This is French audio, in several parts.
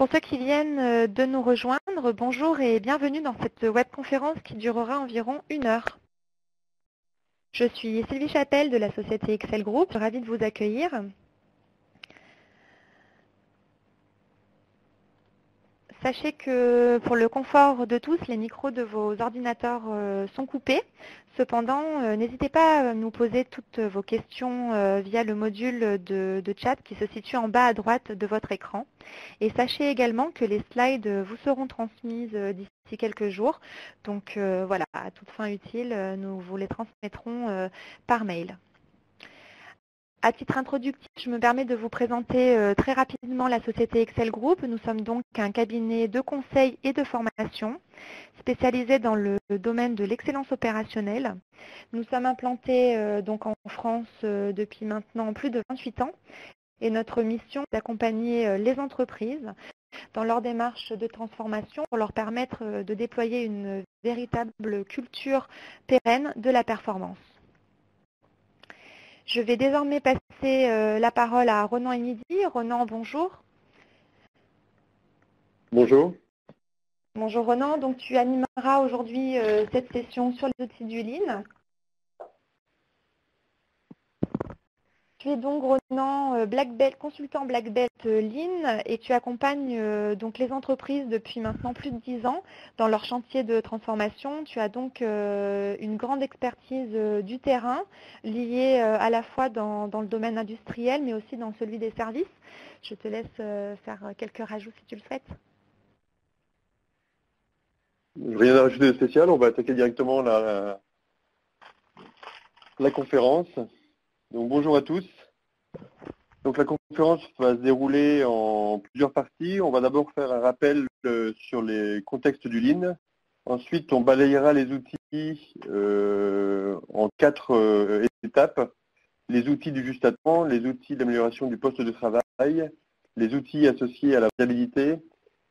Pour ceux qui viennent de nous rejoindre, bonjour et bienvenue dans cette webconférence qui durera environ 1 heure. Je suis Sylvie Chapelle de la société Excel Group, je suis ravie de vous accueillir. Sachez que pour le confort de tous, les micros de vos ordinateurs sont coupés. Cependant, n'hésitez pas à nous poser toutes vos questions via le module de chat qui se situe en bas à droite de votre écran. Et sachez également que les slides vous seront transmises d'ici quelques jours. Donc voilà, à toute fin utile, nous vous les transmettrons par mail. À titre introductif, je me permets de vous présenter très rapidement la société Excel Group. Nous sommes donc un cabinet de conseil et de formation spécialisé dans le domaine de l'excellence opérationnelle. Nous sommes implantés donc en France depuis maintenant plus de 28 ans et notre mission est d'accompagner les entreprises dans leur démarche de transformation pour leur permettre de déployer une véritable culture pérenne de la performance. Je vais désormais passer la parole à Ronan et Midi. Ronan, bonjour. Bonjour. Bonjour Ronan, donc tu animeras aujourd'hui cette session sur les outils du Lean. Tu es donc Ronan, consultant Black Belt Lean et tu accompagnes donc les entreprises depuis maintenant plus de 10 ans dans leur chantier de transformation. Tu as donc une grande expertise du terrain liée à la fois dans le domaine industriel mais aussi dans celui des services. Je te laisse faire quelques rajouts si tu le souhaites. Rien à rajouter de spécial, on va attaquer directement la conférence. Donc bonjour à tous. Donc la conférence va se dérouler en plusieurs parties. On va d'abord faire un rappel sur les contextes du Lean. Ensuite, on balayera les outils en 4 étapes. Les outils du juste à temps, les outils d'amélioration du poste de travail, les outils associés à la viabilité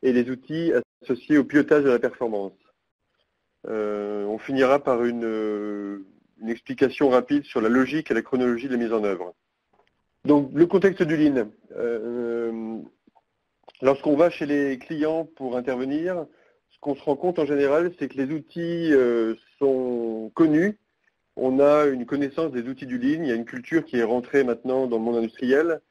et les outils associés au pilotage de la performance. On finira par une explication rapide sur la logique et la chronologie de la mise en œuvre. Donc, le contexte du Lean. Lorsqu'on va chez les clients pour intervenir, ce qu'on se rend compte en général, c'est que les outils sont connus. On a une connaissance des outils du Lean. Il y a une culture qui est rentrée maintenant dans le monde industriel.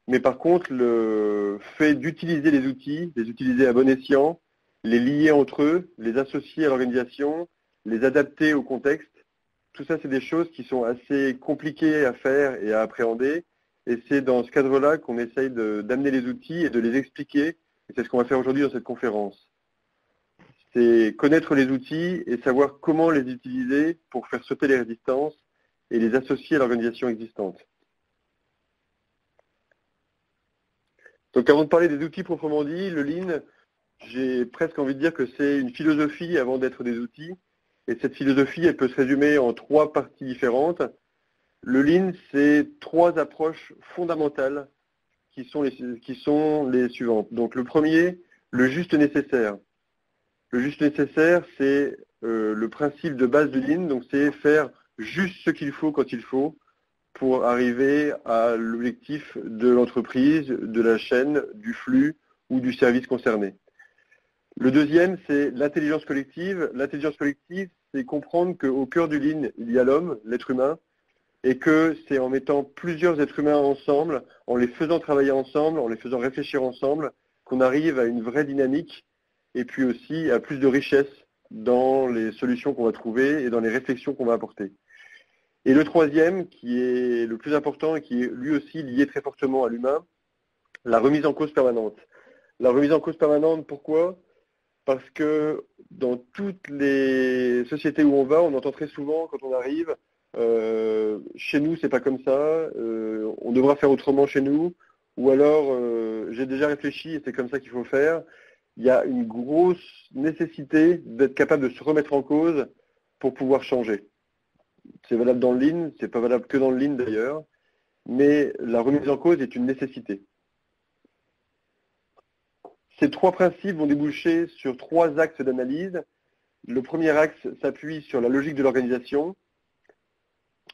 Mais par contre, le fait d'utiliser les utiliser à bon escient, les lier entre eux, les associer à l'organisation, les adapter au contexte, tout ça, c'est des choses qui sont assez compliquées à faire et à appréhender. Et c'est dans ce cadre-là qu'on essaye d'amener les outils et de les expliquer. Et c'est ce qu'on va faire aujourd'hui dans cette conférence. C'est connaître les outils et savoir comment les utiliser pour faire sauter les résistances et les associer à l'organisation existante. Donc avant de parler des outils proprement dit, le Lean, j'ai presque envie de dire que c'est une philosophie avant d'être des outils. Et cette philosophie, elle peut se résumer en 3 parties différentes. Le Lean, c'est 3 approches fondamentales qui sont les suivantes. Donc le premier, le juste nécessaire. Le juste nécessaire, c'est le principe de base du Lean, donc c'est faire juste ce qu'il faut quand il faut pour arriver à l'objectif de l'entreprise, de la chaîne, du flux ou du service concerné. Le deuxième, c'est l'intelligence collective. L'intelligence collective, c'est comprendre qu'au cœur du Lean, il y a l'homme, l'être humain, et que c'est en mettant plusieurs êtres humains ensemble, en les faisant travailler ensemble, en les faisant réfléchir ensemble, qu'on arrive à une vraie dynamique et puis aussi à plus de richesse dans les solutions qu'on va trouver et dans les réflexions qu'on va apporter. Et le troisième, qui est le plus important et qui est lui aussi lié très fortement à l'humain, la remise en cause permanente. La remise en cause permanente, pourquoi ? Parce que dans toutes les sociétés où on va, on entend très souvent quand on arrive, chez nous c'est pas comme ça, on devra faire autrement chez nous, ou alors j'ai déjà réfléchi et c'est comme ça qu'il faut faire. Il y a une grosse nécessité d'être capable de se remettre en cause pour pouvoir changer. C'est valable dans le Lean, c'est pas valable que dans le Lean d'ailleurs, mais la remise en cause est une nécessité. Ces 3 principes vont déboucher sur 3 axes d'analyse. Le premier axe s'appuie sur la logique de l'organisation,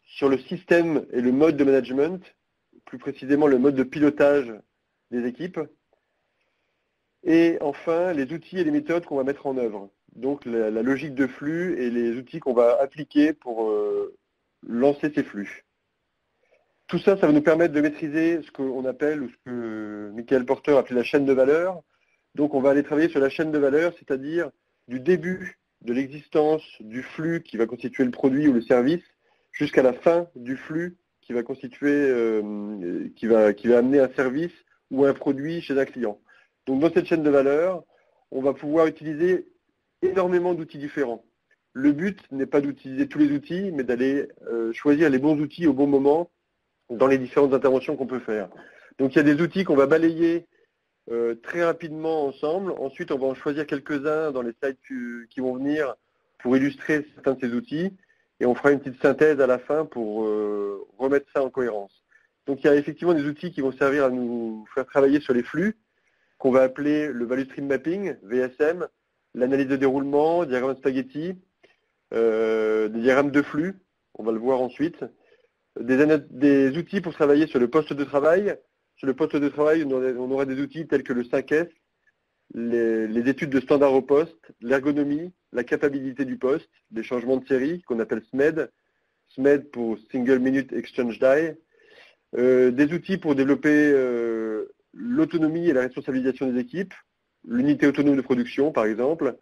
sur le système et le mode de management, plus précisément le mode de pilotage des équipes, Et enfin, les outils et les méthodes qu'on va mettre en œuvre. Donc la logique de flux et les outils qu'on va appliquer pour lancer ces flux. Tout ça, ça va nous permettre de maîtriser ce qu'on appelle, ou ce que Michael Porter appelait la chaîne de valeur. Donc on va aller travailler sur la chaîne de valeur, c'est-à-dire du début de l'existence du flux qui va constituer le produit ou le service, jusqu'à la fin du flux qui va constituer, qui va amener un service ou un produit chez un client. Donc dans cette chaîne de valeur, on va pouvoir utiliser énormément d'outils différents. Le but n'est pas d'utiliser tous les outils, mais d'aller choisir les bons outils au bon moment dans les différentes interventions qu'on peut faire. Donc il y a des outils qu'on va balayer très rapidement ensemble. Ensuite, on va en choisir quelques-uns dans les slides qui vont venir pour illustrer certains de ces outils. Et on fera une petite synthèse à la fin pour remettre ça en cohérence. Donc il y a effectivement des outils qui vont servir à nous faire travailler sur les flux, qu'on va appeler le Value Stream Mapping, VSM, l'analyse de déroulement, diagramme de spaghetti, des diagrammes de flux, on va le voir ensuite, des outils pour travailler sur le poste de travail. Sur le poste de travail, on aura des outils tels que le 5S, les études de standard au poste, l'ergonomie, la capacité du poste, les changements de série qu'on appelle SMED, SMED pour Single Minute Exchange Die, des outils pour développer l'autonomie et la responsabilisation des équipes, l'unité autonome de production par exemple,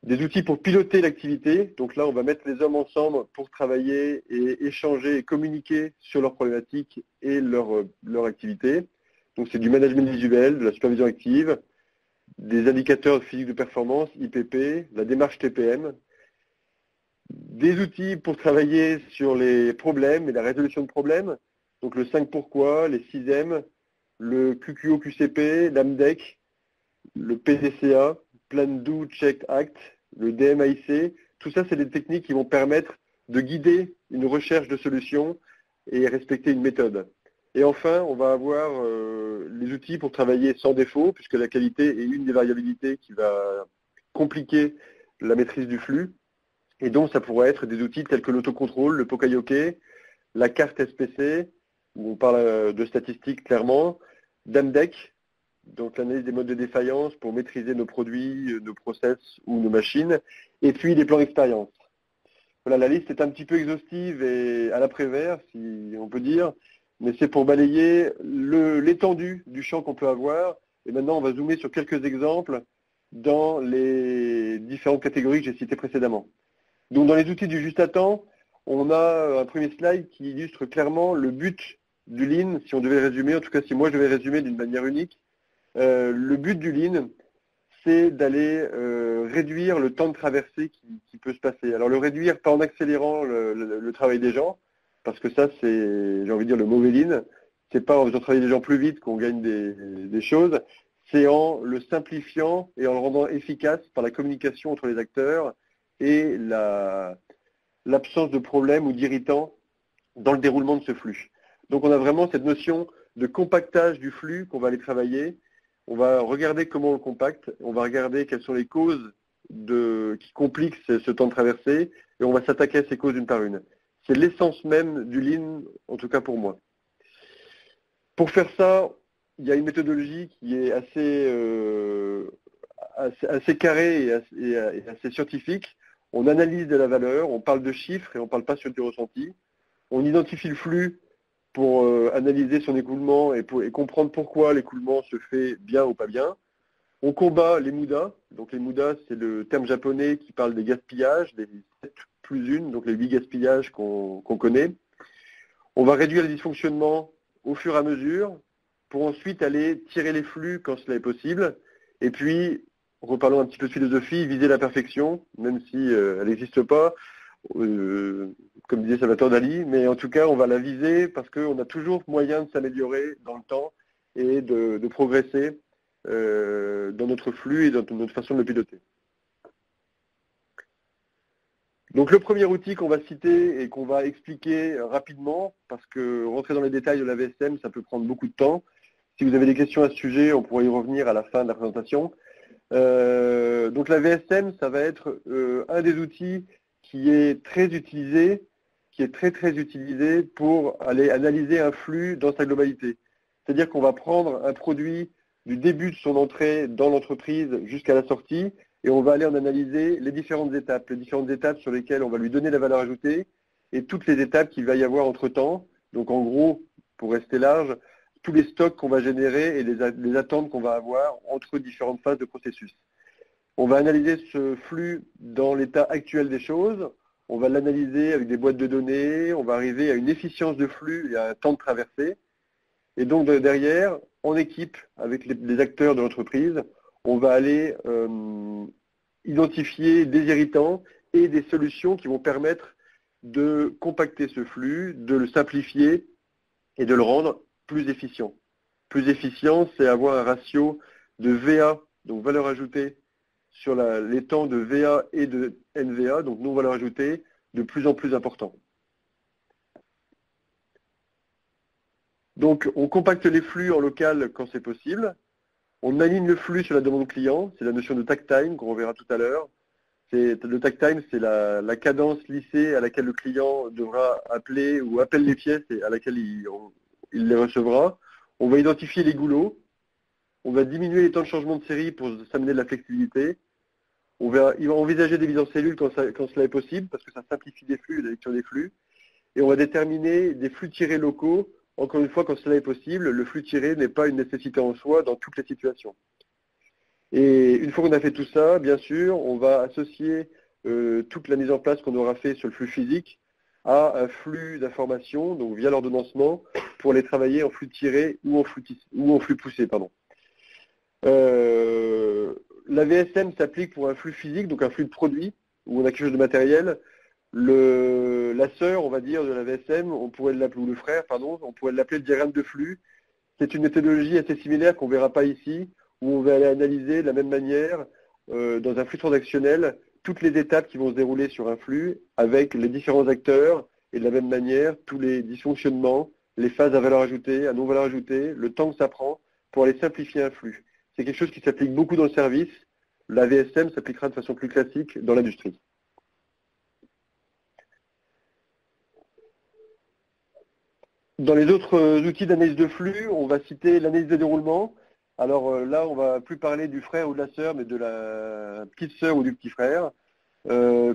des outils pour piloter l'activité. Donc là, on va mettre les hommes ensemble pour travailler et échanger et communiquer sur leurs problématiques et leur activité. Donc c'est du management visuel, de la supervision active, des indicateurs de physique de performance, IPP, la démarche TPM, des outils pour travailler sur les problèmes et la résolution de problèmes, donc le 5 pourquoi, les 6M, le QQO-QCP, l'AMDEC, le PDCA, Plan Do, Check, Act, le DMAIC. Tout ça, c'est des techniques qui vont permettre de guider une recherche de solutions et respecter une méthode. Et enfin, on va avoir les outils pour travailler sans défaut, puisque la qualité est une des variabilités qui va compliquer la maîtrise du flux. Et donc, ça pourrait être des outils tels que l'autocontrôle, le Pokayoke, la carte SPC, où on parle de statistiques clairement, d'AMDEC, donc l'analyse des modes de défaillance pour maîtriser nos produits, nos process ou nos machines, et puis les plans d'expérience. Voilà, la liste est un petit peu exhaustive et à l'après-vert, si on peut dire, mais c'est pour balayer l'étendue du champ qu'on peut avoir. Et maintenant, on va zoomer sur quelques exemples dans les différentes catégories que j'ai citées précédemment. Donc dans les outils du juste à temps, on a un premier slide qui illustre clairement le but du Lean, si on devait résumer, en tout cas si moi je devais résumer d'une manière unique. Le but du Lean, c'est d'aller réduire le temps de traversée qui peut se passer. Alors le réduire pas en accélérant le travail des gens, parce que ça c'est, j'ai envie de dire, le mauvais Lean. C'est pas en faisant travailler les gens plus vite qu'on gagne des choses, c'est en le simplifiant et en le rendant efficace par la communication entre les acteurs et l'absence de problèmes ou d'irritants dans le déroulement de ce flux. Donc on a vraiment cette notion de compactage du flux qu'on va aller travailler. On va regarder comment on le compacte, on va regarder quelles sont les causes qui compliquent ce temps de traversée, et on va s'attaquer à ces causes une par une. C'est l'essence même du Lean, en tout cas pour moi. Pour faire ça, il y a une méthodologie qui est assez carrée et assez scientifique. On analyse de la valeur, on parle de chiffres et on ne parle pas sur du ressenti. On identifie le flux pour analyser son écoulement et comprendre pourquoi l'écoulement se fait bien ou pas bien. On combat les mudas. Donc les mudas, c'est le terme japonais qui parle des gaspillages, des 7+1, donc les 8 gaspillages qu'on connaît. On va réduire les dysfonctionnements au fur et à mesure pour ensuite aller tirer les flux quand cela est possible. Et puis, reparlons un petit peu de philosophie, viser la perfection, même si elle n'existe pas, comme disait Salvatore Dali, mais en tout cas, on va la viser parce qu'on a toujours moyen de s'améliorer dans le temps et de progresser dans notre flux et dans notre façon de le piloter. Donc le premier outil qu'on va citer et qu'on va expliquer rapidement, parce que rentrer dans les détails de la VSM, ça peut prendre beaucoup de temps. Si vous avez des questions à ce sujet, on pourra y revenir à la fin de la présentation. Donc la VSM, ça va être un des outils qui est très utilisé, qui est très utilisé pour aller analyser un flux dans sa globalité. C'est-à-dire qu'on va prendre un produit du début de son entrée dans l'entreprise jusqu'à la sortie, et on va aller en analyser les différentes étapes sur lesquelles on va lui donner la valeur ajoutée, et toutes les étapes qu'il va y avoir entre-temps. Donc en gros, pour rester large, tous les stocks qu'on va générer et les attentes qu'on va avoir entre différentes phases de processus. On va analyser ce flux dans l'état actuel des choses, on va l'analyser avec des boîtes de données, on va arriver à une efficience de flux et à un temps de traversée. Et donc derrière, en équipe avec les acteurs de l'entreprise, on va aller identifier des irritants et des solutions qui vont permettre de compacter ce flux, de le simplifier et de le rendre plus efficient. Plus efficient, c'est avoir un ratio de VA, donc valeur ajoutée, sur les temps de VA et de NVA, donc non valeur ajoutée, de plus en plus important. Donc, on compacte les flux en local quand c'est possible. On aligne le flux sur la demande client. C'est la notion de takt time qu'on reverra tout à l'heure. Le takt time, c'est la cadence lissée à laquelle le client devra appeler ou appelle les pièces et à laquelle il les recevra. On va identifier les goulots. On va diminuer les temps de changement de série pour s'amener de la flexibilité. Il va envisager des mises en cellule quand cela est possible, parce que ça simplifie les flux, la lecture des flux. Et on va déterminer des flux tirés locaux. Encore une fois, quand cela est possible, le flux tiré n'est pas une nécessité en soi dans toutes les situations. Et une fois qu'on a fait tout ça, bien sûr, on va associer toute la mise en place qu'on aura fait sur le flux physique à un flux d'informations, donc via l'ordonnancement, pour les travailler en flux tiré ou en flux poussé. Pardon. La VSM s'applique pour un flux physique, donc un flux de produits, où on a quelque chose de matériel. La sœur, on va dire, de la VSM, on pourrait l'appeler, ou le frère, pardon, on pourrait l'appeler le diagramme de flux. C'est une méthodologie assez similaire qu'on ne verra pas ici, où on va aller analyser de la même manière, dans un flux transactionnel, toutes les étapes qui vont se dérouler sur un flux, avec les différents acteurs, et de la même manière, tous les dysfonctionnements, les phases à valeur ajoutée, à non valeur ajoutée, le temps que ça prend, pour aller simplifier un flux. C'est quelque chose qui s'applique beaucoup dans le service. La VSM s'appliquera de façon plus classique dans l'industrie. Dans les autres outils d'analyse de flux, on va citer l'analyse de déroulement. Alors là, on va plus parler du frère ou de la sœur, mais de la petite sœur ou du petit frère,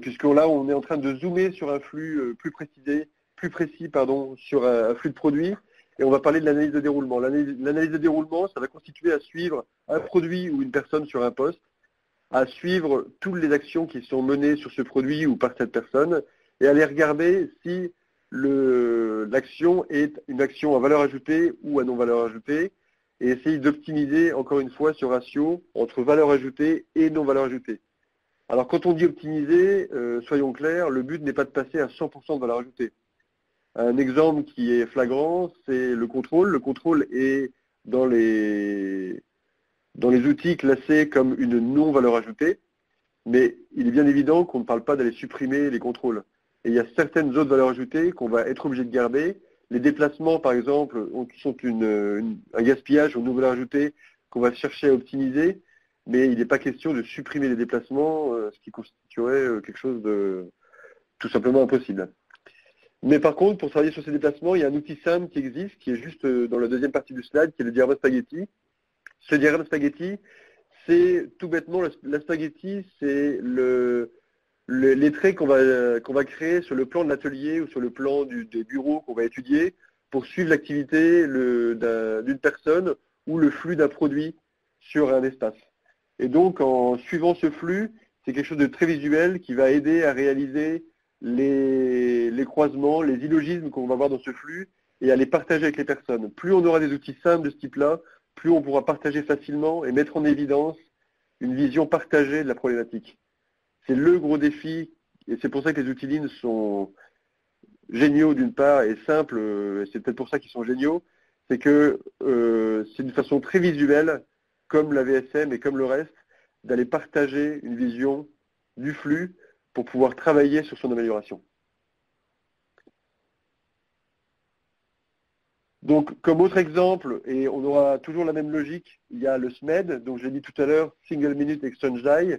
puisque là, on est en train de zoomer sur un flux plus précis, sur un flux de produits, et on va parler de l'analyse de déroulement. L'analyse de déroulement, ça va constituer à suivre un produit ou une personne sur un poste, à suivre toutes les actions qui sont menées sur ce produit ou par cette personne, et aller regarder si l'action est une action à valeur ajoutée ou à non valeur ajoutée, et essayer d'optimiser encore une fois ce ratio entre valeur ajoutée et non valeur ajoutée. Alors quand on dit optimiser, soyons clairs, le but n'est pas de passer à 100% de valeur ajoutée. Un exemple qui est flagrant, c'est le contrôle. Le contrôle est dans les outils classés comme une non valeur ajoutée, mais il est bien évident qu'on ne parle pas d'aller supprimer les contrôles. Et il y a certaines autres valeurs ajoutées qu'on va être obligé de garder. Les déplacements, par exemple, sont un gaspillage ou une valeur ajoutée qu'on va chercher à optimiser, mais il n'est pas question de supprimer les déplacements, ce qui constituerait quelque chose de tout simplement impossible. Mais par contre, pour travailler sur ces déplacements, il y a un outil simple qui existe, qui est juste dans la deuxième partie du slide, qui est le diagramme spaghetti. Ce diagramme spaghetti, c'est tout bêtement, la spaghetti, c'est les traits qu'on va créer sur le plan de l'atelier ou sur le plan des bureaux qu'on va étudier pour suivre l'activité d'une personne ou le flux d'un produit sur un espace. Et donc, en suivant ce flux, c'est quelque chose de très visuel qui va aider à réaliser les croisements, les illogismes qu'on va voir dans ce flux et à les partager avec les personnes. Plus on aura des outils simples de ce type-là, plus on pourra partager facilement et mettre en évidence une vision partagée de la problématique. C'est le gros défi, et c'est pour ça que les outils Lean sont géniaux d'une part et simples, et c'est peut-être pour ça qu'ils sont géniaux, c'est que c'est d'une façon très visuelle, comme la VSM et comme le reste, d'aller partager une vision du flux pour pouvoir travailler sur son amélioration. Donc, comme autre exemple, et on aura toujours la même logique, il y a le SMED, donc j'ai dit tout à l'heure, Single Minute Exchange Die,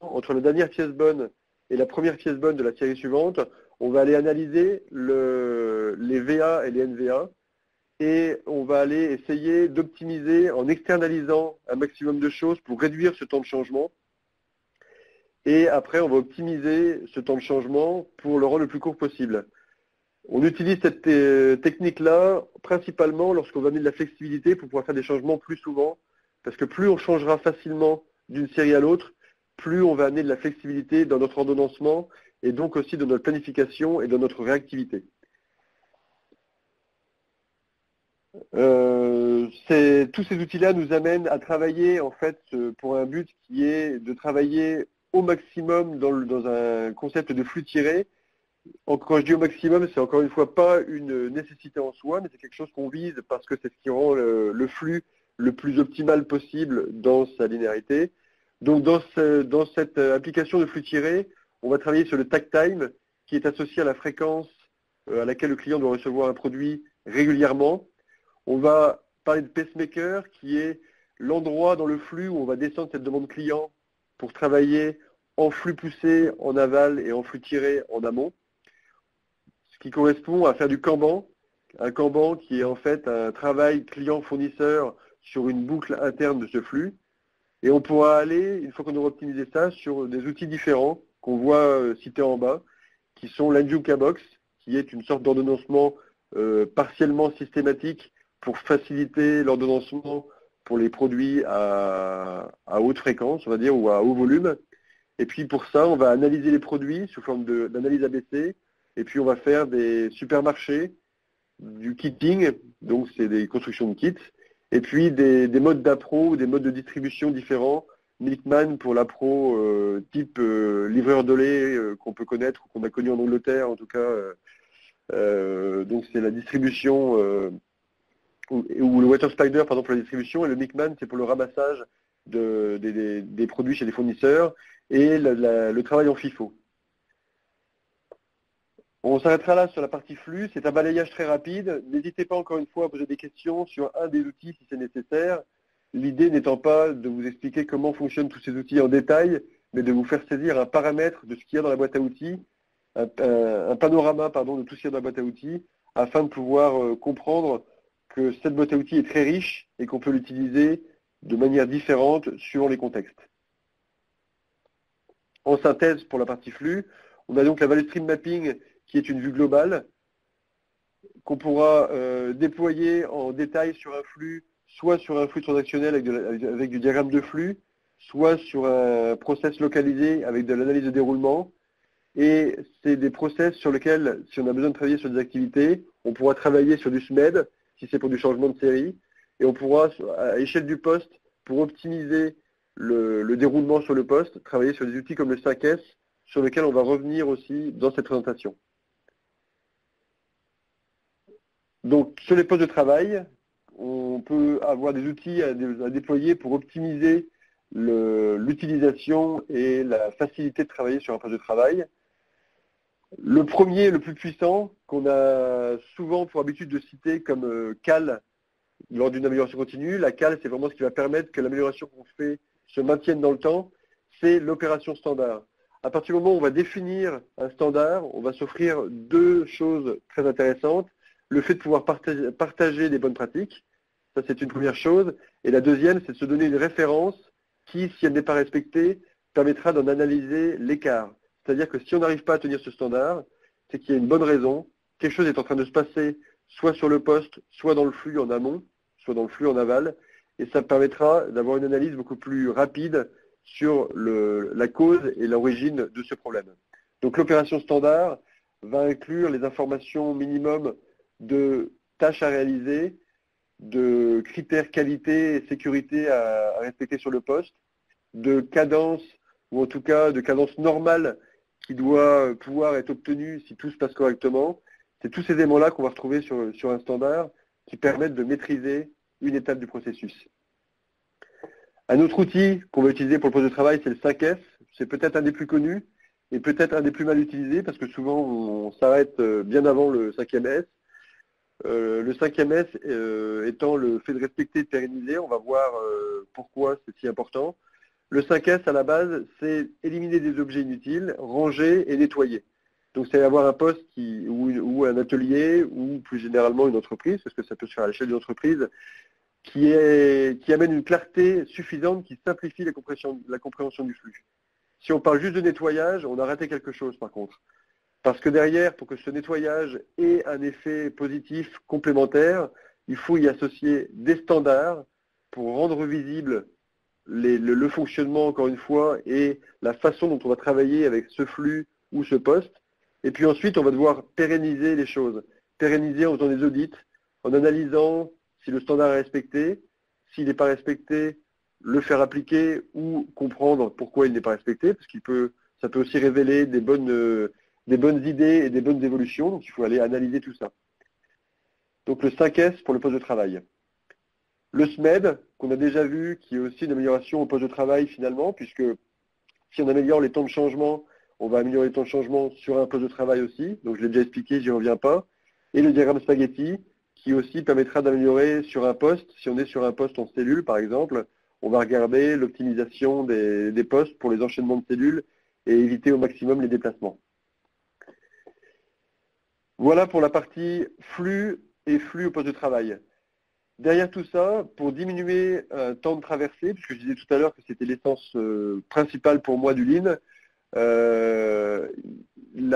entre la dernière pièce bonne et la première pièce bonne de la série suivante, on va aller analyser les VA et les NVA, et on va aller essayer d'optimiser en externalisant un maximum de choses pour réduire ce temps de changement. Et après, on va optimiser ce temps de changement pour le rendre le plus court possible. On utilise cette technique-là principalement lorsqu'on va amener de la flexibilité pour pouvoir faire des changements plus souvent, parce que plus on changera facilement d'une série à l'autre, plus on va amener de la flexibilité dans notre ordonnancement et donc aussi dans notre planification et dans notre réactivité. Tous ces outils-là nous amènent à travailler en fait pour un but qui est de travailler au maximum dans un concept de flux tiré. Quand je dis au maximum, c'est encore une fois pas une nécessité en soi, mais c'est quelque chose qu'on vise parce que c'est ce qui rend le flux le plus optimal possible dans sa linéarité. Donc dans cette application de flux tiré, on va travailler sur le takt time qui est associé à la fréquence à laquelle le client doit recevoir un produit régulièrement. On va parler de pacemaker qui est l'endroit dans le flux où on va descendre cette demande client pour travailler en flux poussé en aval et en flux tiré en amont. Ce qui correspond à faire du Kanban, un Kanban qui est en fait un travail client-fournisseur sur une boucle interne de ce flux. Et on pourra aller, une fois qu'on aura optimisé ça, sur des outils différents qu'on voit cités en bas, qui sont l'Anjuka Box, qui est une sorte d'ordonnancement partiellement systématique pour faciliter l'ordonnancement pour les produits à haute fréquence, on va dire, ou à haut volume. Et puis pour ça, on va analyser les produits sous forme d'analyse ABC, et puis on va faire des supermarchés, du kitting, donc c'est des constructions de kits, et puis des modes d'appro ou des modes de distribution différents. Milkman pour l'appro type livreur de lait qu'on peut connaître ou qu'on a connu en Angleterre en tout cas. Donc c'est la distribution, ou le Water Spider pardon, pour la distribution, et le Milkman c'est pour le ramassage des produits chez les fournisseurs, et le travail en FIFO. On s'arrêtera là sur la partie flux, c'est un balayage très rapide. N'hésitez pas encore une fois à poser des questions sur un des outils si c'est nécessaire. L'idée n'étant pas de vous expliquer comment fonctionnent tous ces outils en détail, mais de vous faire saisir un paramètre de ce qu'il y a dans la boîte à outils, un panorama de tout ce qu'il y a dans la boîte à outils, afin de pouvoir comprendre que cette boîte à outils est très riche et qu'on peut l'utiliser de manière différente suivant les contextes. En synthèse pour la partie flux, on a donc la value stream mapping qui est une vue globale qu'on pourra déployer en détail sur un flux, soit sur un flux transactionnel avec du diagramme de flux, soit sur un process localisé avec de l'analyse de déroulement. Et c'est des process sur lesquels, si on a besoin de travailler sur des activités, on pourra travailler sur du SMED, si c'est pour du changement de série, et on pourra, à l'échelle du poste, pour optimiser le déroulement sur le poste, travailler sur des outils comme le 5S, sur lesquels on va revenir aussi dans cette présentation. Donc, sur les postes de travail, on peut avoir des outils à déployer pour optimiser l'utilisation et la facilité de travailler sur un poste de travail. Le premier, le plus puissant, qu'on a souvent pour habitude de citer comme CAL lors d'une amélioration continue, la CAL, c'est vraiment ce qui va permettre que l'amélioration qu'on fait se maintienne dans le temps, c'est l'opération standard. À partir du moment où on va définir un standard, on va s'offrir deux choses très intéressantes. Le fait de pouvoir partager des bonnes pratiques, ça c'est une première chose. Et la deuxième, c'est de se donner une référence qui, si elle n'est pas respectée, permettra d'en analyser l'écart. C'est-à-dire que si on n'arrive pas à tenir ce standard, c'est qu'il y a une bonne raison. Quelque chose est en train de se passer, soit sur le poste, soit dans le flux en amont, soit dans le flux en aval. Et ça permettra d'avoir une analyse beaucoup plus rapide sur la cause et l'origine de ce problème. Donc l'opération standard va inclure les informations minimum de tâches à réaliser, de critères qualité et sécurité à respecter sur le poste, de cadence, ou en tout cas de cadence normale qui doit pouvoir être obtenue si tout se passe correctement. C'est tous ces éléments-là qu'on va retrouver sur un standard qui permettent de maîtriser une étape du processus. Un autre outil qu'on va utiliser pour le poste de travail, c'est le 5S. C'est peut-être un des plus connus et peut-être un des plus mal utilisés parce que souvent on s'arrête bien avant le 5e S. Le 5e S étant le fait de respecter et de pérenniser, on va voir pourquoi c'est si important. Le 5S, à la base, c'est éliminer des objets inutiles, ranger et nettoyer. Donc, c'est avoir un poste ou un atelier, ou plus généralement une entreprise, parce que ça peut se faire à l'échelle d'une entreprise, qui amène une clarté suffisante, qui simplifie la compréhension du flux. Si on parle juste de nettoyage, on a raté quelque chose par contre. Parce que derrière, pour que ce nettoyage ait un effet positif complémentaire, il faut y associer des standards pour rendre visible le fonctionnement, encore une fois, et la façon dont on va travailler avec ce flux ou ce poste. Et puis ensuite, on va devoir pérenniser les choses. Pérenniser en faisant des audits, en analysant si le standard est respecté, s'il n'est pas respecté, le faire appliquer ou comprendre pourquoi il n'est pas respecté, parce ça peut aussi révéler des bonnes idées et des bonnes évolutions, donc il faut aller analyser tout ça. Donc le 5S pour le poste de travail. Le SMED, qu'on a déjà vu, qui est aussi une amélioration au poste de travail finalement, puisque si on améliore les temps de changement, on va améliorer les temps de changement sur un poste de travail aussi, donc je l'ai déjà expliqué, j'y reviens pas. Et le diagramme spaghetti, qui aussi permettra d'améliorer sur un poste, si on est sur un poste en cellule par exemple, on va regarder l'optimisation des postes pour les enchaînements de cellules et éviter au maximum les déplacements. Voilà pour la partie flux et flux au poste de travail. Derrière tout ça, pour diminuer un temps de traversée, puisque je disais tout à l'heure que c'était l'essence principale pour moi du Lean, la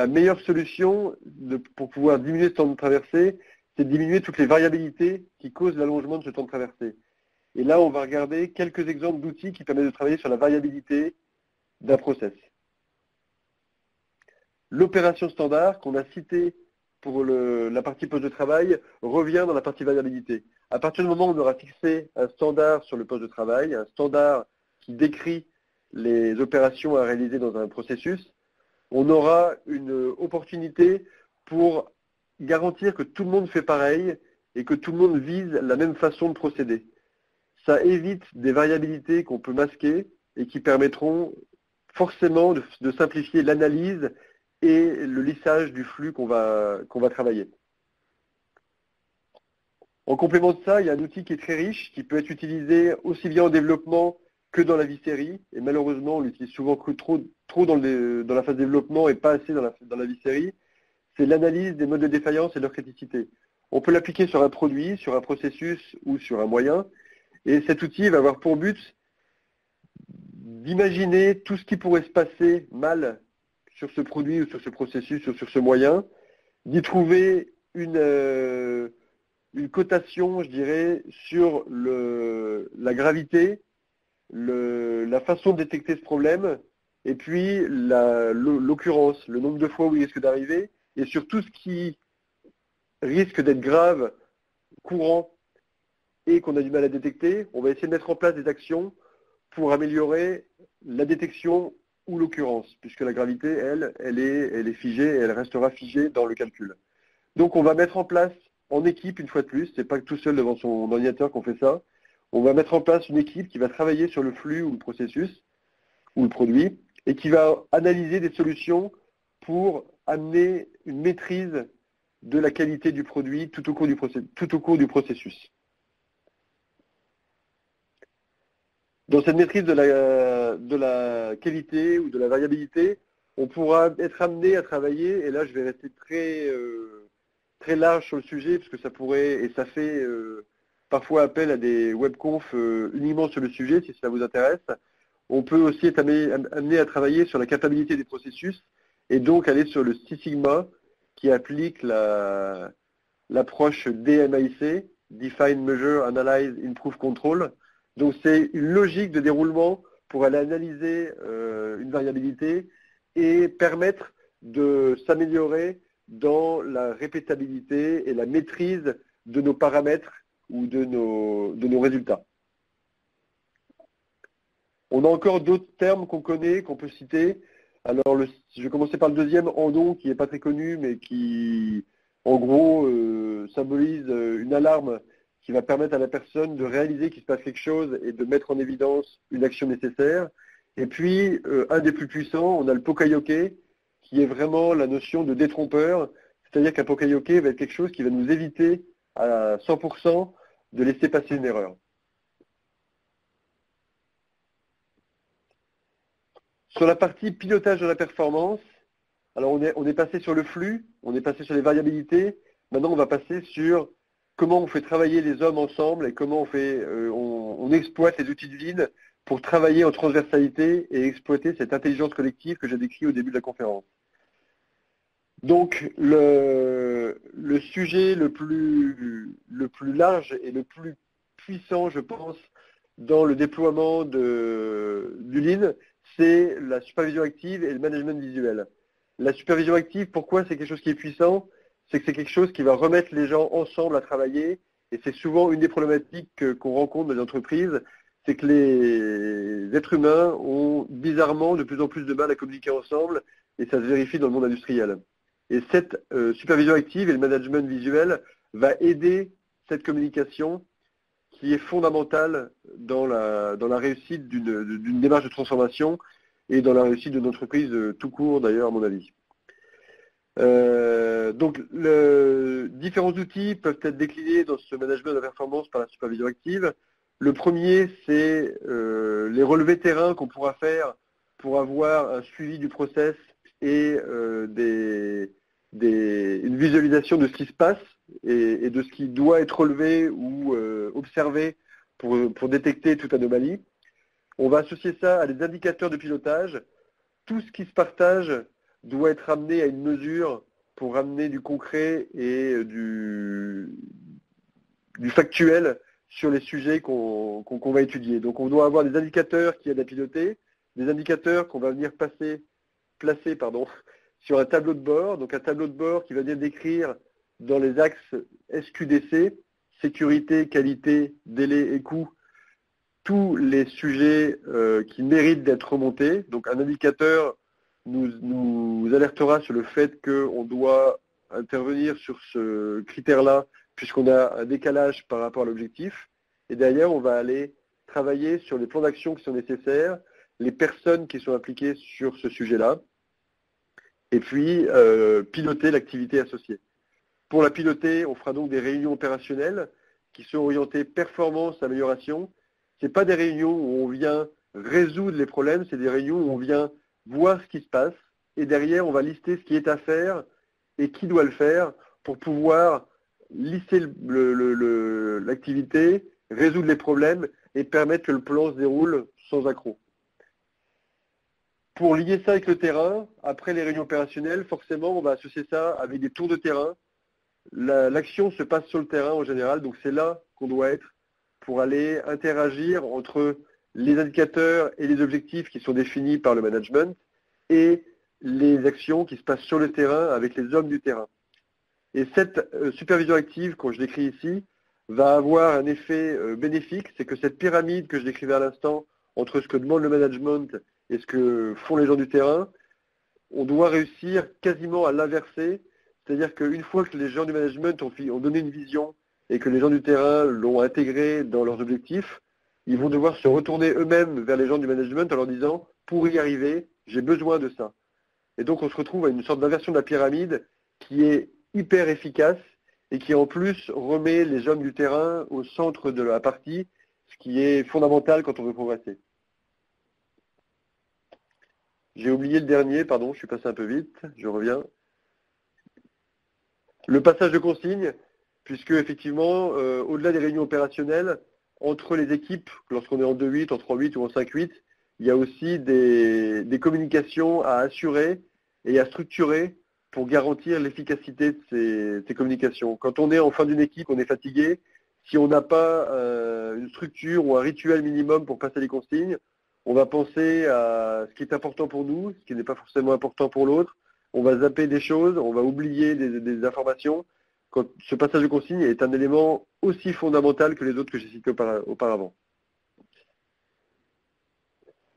meilleure solution pour pouvoir diminuer ce temps de traversée, c'est de diminuer toutes les variabilités qui causent l'allongement de ce temps de traversée. Et là, on va regarder quelques exemples d'outils qui permettent de travailler sur la variabilité d'un process. L'opération standard qu'on a citée pour la partie poste de travail revient dans la partie variabilité. À partir du moment où on aura fixé un standard sur le poste de travail, un standard qui décrit les opérations à réaliser dans un processus, on aura une opportunité pour garantir que tout le monde fait pareil et que tout le monde vise la même façon de procéder. Ça évite des variabilités qu'on peut masquer et qui permettront forcément de simplifier l'analyse et le lissage du flux qu'on va travailler. En complément de ça, il y a un outil qui est très riche, qui peut être utilisé aussi bien en développement que dans la vie série. Et malheureusement, on l'utilise souvent trop dans la phase développement et pas assez dans la vie série. C'est l'analyse des modes de défaillance et de leur criticité. On peut l'appliquer sur un produit, sur un processus ou sur un moyen. Et cet outil va avoir pour but d'imaginer tout ce qui pourrait se passer mal sur ce produit ou sur ce processus ou sur ce moyen, d'y trouver une cotation, je dirais, sur la gravité, la façon de détecter ce problème, et puis l'occurrence, le nombre de fois où il risque d'arriver, et sur tout ce qui risque d'être grave, courant, et qu'on a du mal à détecter, on va essayer de mettre en place des actions pour améliorer la détection ou l'occurrence, puisque la gravité, elle est figée et elle restera figée dans le calcul. Donc on va mettre en place en équipe, une fois de plus, c'est pas tout seul devant son ordinateur qu'on fait ça, on va mettre en place une équipe qui va travailler sur le flux ou le processus, ou le produit, et qui va analyser des solutions pour amener une maîtrise de la qualité du produit tout au cours du processus. Dans cette maîtrise de la qualité ou de la variabilité, on pourra être amené à travailler, et là je vais rester très large sur le sujet, parce que ça pourrait, et ça fait parfois appel à des webconf uniquement sur le sujet, si ça vous intéresse. On peut aussi être amené à travailler sur la capacité des processus, et donc aller sur le Six Sigma, qui applique l'approche DMAIC, Define, Measure, Analyze, Improve, Control. Donc c'est une logique de déroulement pour aller analyser une variabilité et permettre de s'améliorer dans la répétabilité et la maîtrise de nos paramètres ou de nos résultats. On a encore d'autres termes qu'on connaît, qu'on peut citer. Alors je vais commencer par le deuxième, Andon, qui n'est pas très connu, mais qui en gros symbolise une alarme qui va permettre à la personne de réaliser qu'il se passe quelque chose et de mettre en évidence une action nécessaire. Et puis, un des plus puissants, on a le Pokayoke, qui est vraiment la notion de détrompeur, c'est-à-dire qu'un Pokayoke va être quelque chose qui va nous éviter à 100% de laisser passer une erreur. Sur la partie pilotage de la performance, alors on est passé sur le flux, on est passé sur les variabilités, maintenant on va passer sur comment on fait travailler les hommes ensemble et comment on exploite les outils de Lean pour travailler en transversalité et exploiter cette intelligence collective que j'ai décrit au début de la conférence. Donc le sujet le plus large et le plus puissant, je pense, dans le déploiement du Lean, c'est la supervision active et le management visuel. La supervision active, pourquoi c'est quelque chose qui est puissant? C'est que c'est quelque chose qui va remettre les gens ensemble à travailler, et c'est souvent une des problématiques qu'on rencontre dans les entreprises, c'est que les êtres humains ont bizarrement de plus en plus de mal à communiquer ensemble, et ça se vérifie dans le monde industriel. Et cette supervision active et le management visuel va aider cette communication qui est fondamentale dans la réussite d'une démarche de transformation et dans la réussite d'une entreprise tout court d'ailleurs à mon avis. Donc différents outils peuvent être déclinés dans ce management de la performance par la supervision active. Le premier, c'est les relevés terrain qu'on pourra faire pour avoir un suivi du process et une visualisation de ce qui se passe et de ce qui doit être relevé ou observé pour détecter toute anomalie. On va associer ça à des indicateurs de pilotage. Tout ce qui se partage doit être amené à une mesure pour amener du concret et du factuel sur les sujets qu'on va étudier. Donc on doit avoir des indicateurs qui aident à piloter, des indicateurs qu'on va venir placer sur un tableau de bord, donc un tableau de bord qui va venir décrire dans les axes SQDC, sécurité, qualité, délai et coût, tous les sujets qui méritent d'être remontés. Donc un indicateur nous alertera sur le fait qu'on doit intervenir sur ce critère-là, puisqu'on a un décalage par rapport à l'objectif. Et derrière, on va aller travailler sur les plans d'action qui sont nécessaires, les personnes qui sont impliquées sur ce sujet-là, et puis piloter l'activité associée. Pour la piloter, on fera donc des réunions opérationnelles qui sont orientées performance, amélioration. Ce n'est pas des réunions où on vient résoudre les problèmes, c'est des réunions où on vient voir ce qui se passe, et derrière, on va lister ce qui est à faire et qui doit le faire pour pouvoir lister l'activité, résoudre les problèmes et permettre que le plan se déroule sans accroc. Pour lier ça avec le terrain, après les réunions opérationnelles, forcément, on va associer ça avec des tours de terrain. L'action se passe sur le terrain en général, donc c'est là qu'on doit être pour aller interagir entre les indicateurs et les objectifs qui sont définis par le management et les actions qui se passent sur le terrain avec les hommes du terrain. Et cette supervision active, qu'on je décris ici, va avoir un effet bénéfique, c'est que cette pyramide que je décrivais à l'instant, entre ce que demande le management et ce que font les gens du terrain, on doit réussir quasiment à l'inverser, c'est-à-dire qu'une fois que les gens du management ont donné une vision et que les gens du terrain l'ont intégrée dans leurs objectifs, ils vont devoir se retourner eux-mêmes vers les gens du management en leur disant « pour y arriver, j'ai besoin de ça ». Et donc on se retrouve à une sorte d'inversion de la pyramide qui est hyper efficace et qui en plus remet les hommes du terrain au centre de la partie, ce qui est fondamental quand on veut progresser. J'ai oublié le dernier, pardon, je suis passé un peu vite, je reviens. Le passage de consignes, puisque effectivement, au-delà des réunions opérationnelles, entre les équipes, lorsqu'on est en 2-8, en 3-8 ou en 5-8, il y a aussi des communications à assurer et à structurer pour garantir l'efficacité de ces communications. Quand on est en fin d'une équipe, on est fatigué. Si on n'a pas une structure ou un rituel minimum pour passer les consignes, on va penser à ce qui est important pour nous, ce qui n'est pas forcément important pour l'autre. On va zapper des choses, on va oublier des informations. Quand ce passage de consigne est un élément aussi fondamental que les autres que j'ai cités auparavant.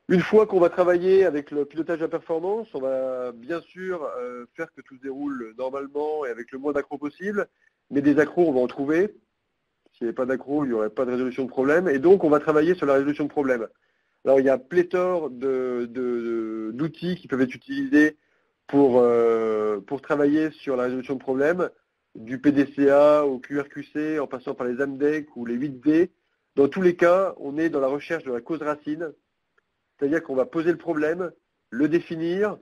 Une fois qu'on va travailler avec le pilotage de la performance, on va bien sûr faire que tout se déroule normalement et avec le moins d'accros possible, mais des accros, on va en trouver. S'il n'y avait pas d'accros, il n'y aurait pas de résolution de problème, et donc on va travailler sur la résolution de problème. Alors il y a pléthore d'outils qui peuvent être utilisés pour travailler sur la résolution de problèmes, du PDCA au QRQC, en passant par les AMDEC ou les 8D. Dans tous les cas, on est dans la recherche de la cause racine, c'est-à-dire qu'on va poser le problème le définir,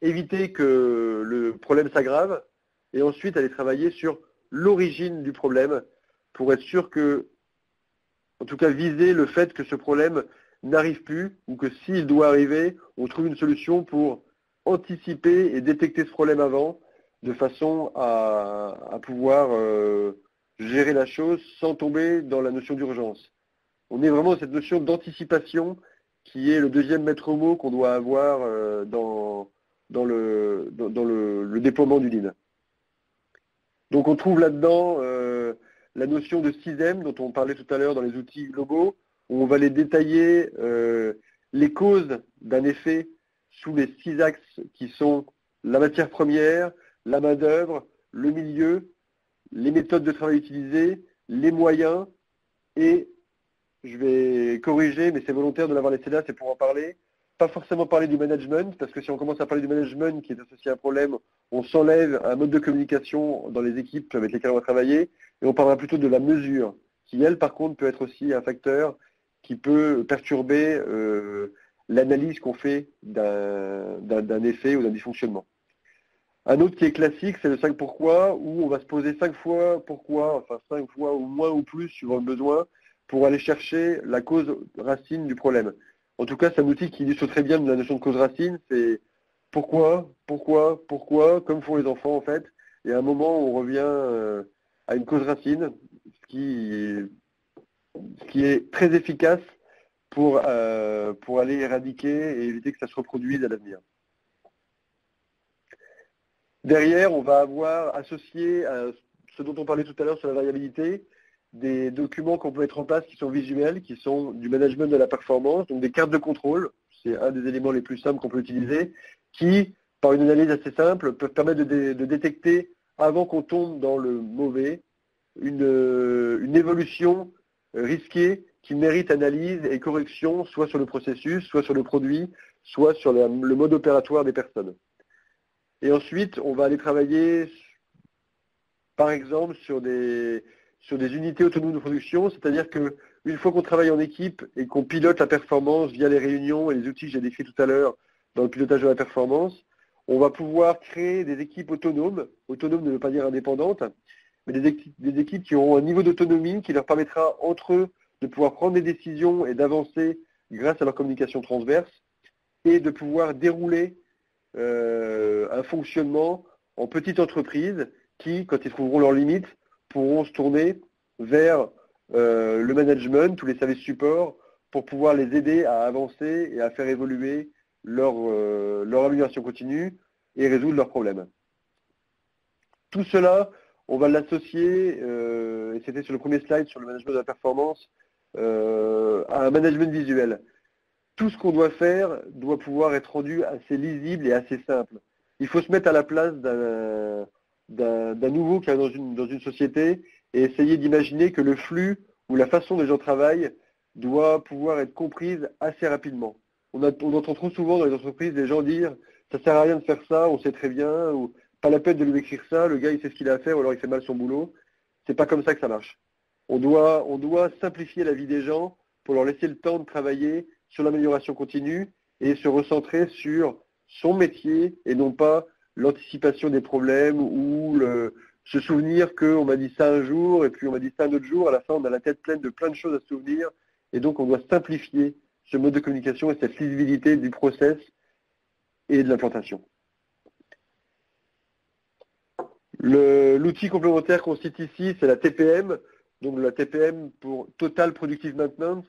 éviter que le problème s'aggrave, et ensuite aller travailler sur l'origine du problème pour être sûr que, en tout cas viser le fait que ce problème n'arrive plus, ou que s'il doit arriver, on trouve une solution pour anticiper et détecter ce problème avant, de façon à pouvoir gérer la chose sans tomber dans la notion d'urgence. On est vraiment dans cette notion d'anticipation qui est le deuxième maître mot qu'on doit avoir dans le déploiement du Lean. Donc on trouve là-dedans la notion de 6M dont on parlait tout à l'heure dans les outils globaux, où on va les détailler les causes d'un effet sous les 6 axes qui sont la matière première, la main-d'œuvre, le milieu, les méthodes de travail utilisées, les moyens, et je vais corriger, mais c'est volontaire de l'avoir laissé là, c'est pour en parler. Pas forcément parler du management, parce que si on commence à parler du management qui est associé à un problème, on s'enlève un mode de communication dans les équipes avec lesquelles on va travailler, et on parlera plutôt de la mesure, qui elle par contre peut être aussi un facteur qui peut perturber l'analyse qu'on fait d'un effet ou d'un dysfonctionnement. Un autre qui est classique, c'est le 5 pourquoi, où on va se poser 5 fois pourquoi, enfin 5 fois ou moins ou plus suivant le besoin, pour aller chercher la cause racine du problème. En tout cas, c'est un outil qui illustre très bien la notion de cause racine, c'est pourquoi, comme font les enfants en fait, et à un moment on revient à une cause racine, ce qui est très efficace pour aller éradiquer et éviter que ça se reproduise à l'avenir. Derrière, on va avoir associé à ce dont on parlait tout à l'heure sur la variabilité, des documents qu'on peut mettre en place qui sont visuels, qui sont du management de la performance, donc des cartes de contrôle, c'est un des éléments les plus simples qu'on peut utiliser, qui, par une analyse assez simple, peuvent permettre de détecter, avant qu'on tombe dans le mauvais, une évolution risquée qui mérite analyse et correction, soit sur le processus, soit sur le produit, soit sur le mode opératoire des personnes. Et ensuite, on va aller travailler, par exemple, sur des unités autonomes de production, c'est-à-dire qu'une fois qu'on travaille en équipe et qu'on pilote la performance via les réunions et les outils que j'ai décrits tout à l'heure dans le pilotage de la performance, on va pouvoir créer des équipes autonomes. Autonome ne veut pas dire indépendantes, mais des équipes qui auront un niveau d'autonomie qui leur permettra entre eux de pouvoir prendre des décisions et d'avancer grâce à leur communication transverse et de pouvoir dérouler un fonctionnement en petite entreprise qui, quand ils trouveront leurs limites, pourront se tourner vers le management, tous les services supports, pour pouvoir les aider à avancer et à faire évoluer leur amélioration continue et résoudre leurs problèmes. Tout cela, on va l'associer, et c'était sur le premier slide sur le management de la performance, à un management visuel. Tout ce qu'on doit faire doit pouvoir être rendu assez lisible et assez simple. Il faut se mettre à la place d'un nouveau qui arrive dans une société et essayer d'imaginer que le flux ou la façon dont les gens travaillent doit pouvoir être comprise assez rapidement. On entend trop souvent dans les entreprises des gens dire « ça sert à rien de faire ça, on sait très bien » ou « pas la peine de lui écrire ça, le gars il sait ce qu'il a à faire ou alors il fait mal son boulot ». C'est pas comme ça que ça marche. On doit simplifier la vie des gens pour leur laisser le temps de travailler sur l'amélioration continue et se recentrer sur son métier et non pas l'anticipation des problèmes ou se souvenir qu'on m'a dit ça un jour et puis on m'a dit ça un autre jour. À la fin, on a la tête pleine de plein de choses à se souvenir et donc on doit simplifier ce mode de communication et cette lisibilité du process et de l'implantation. L'outil complémentaire qu'on cite ici, c'est la TPM. Donc la TPM pour Total Productive Maintenance.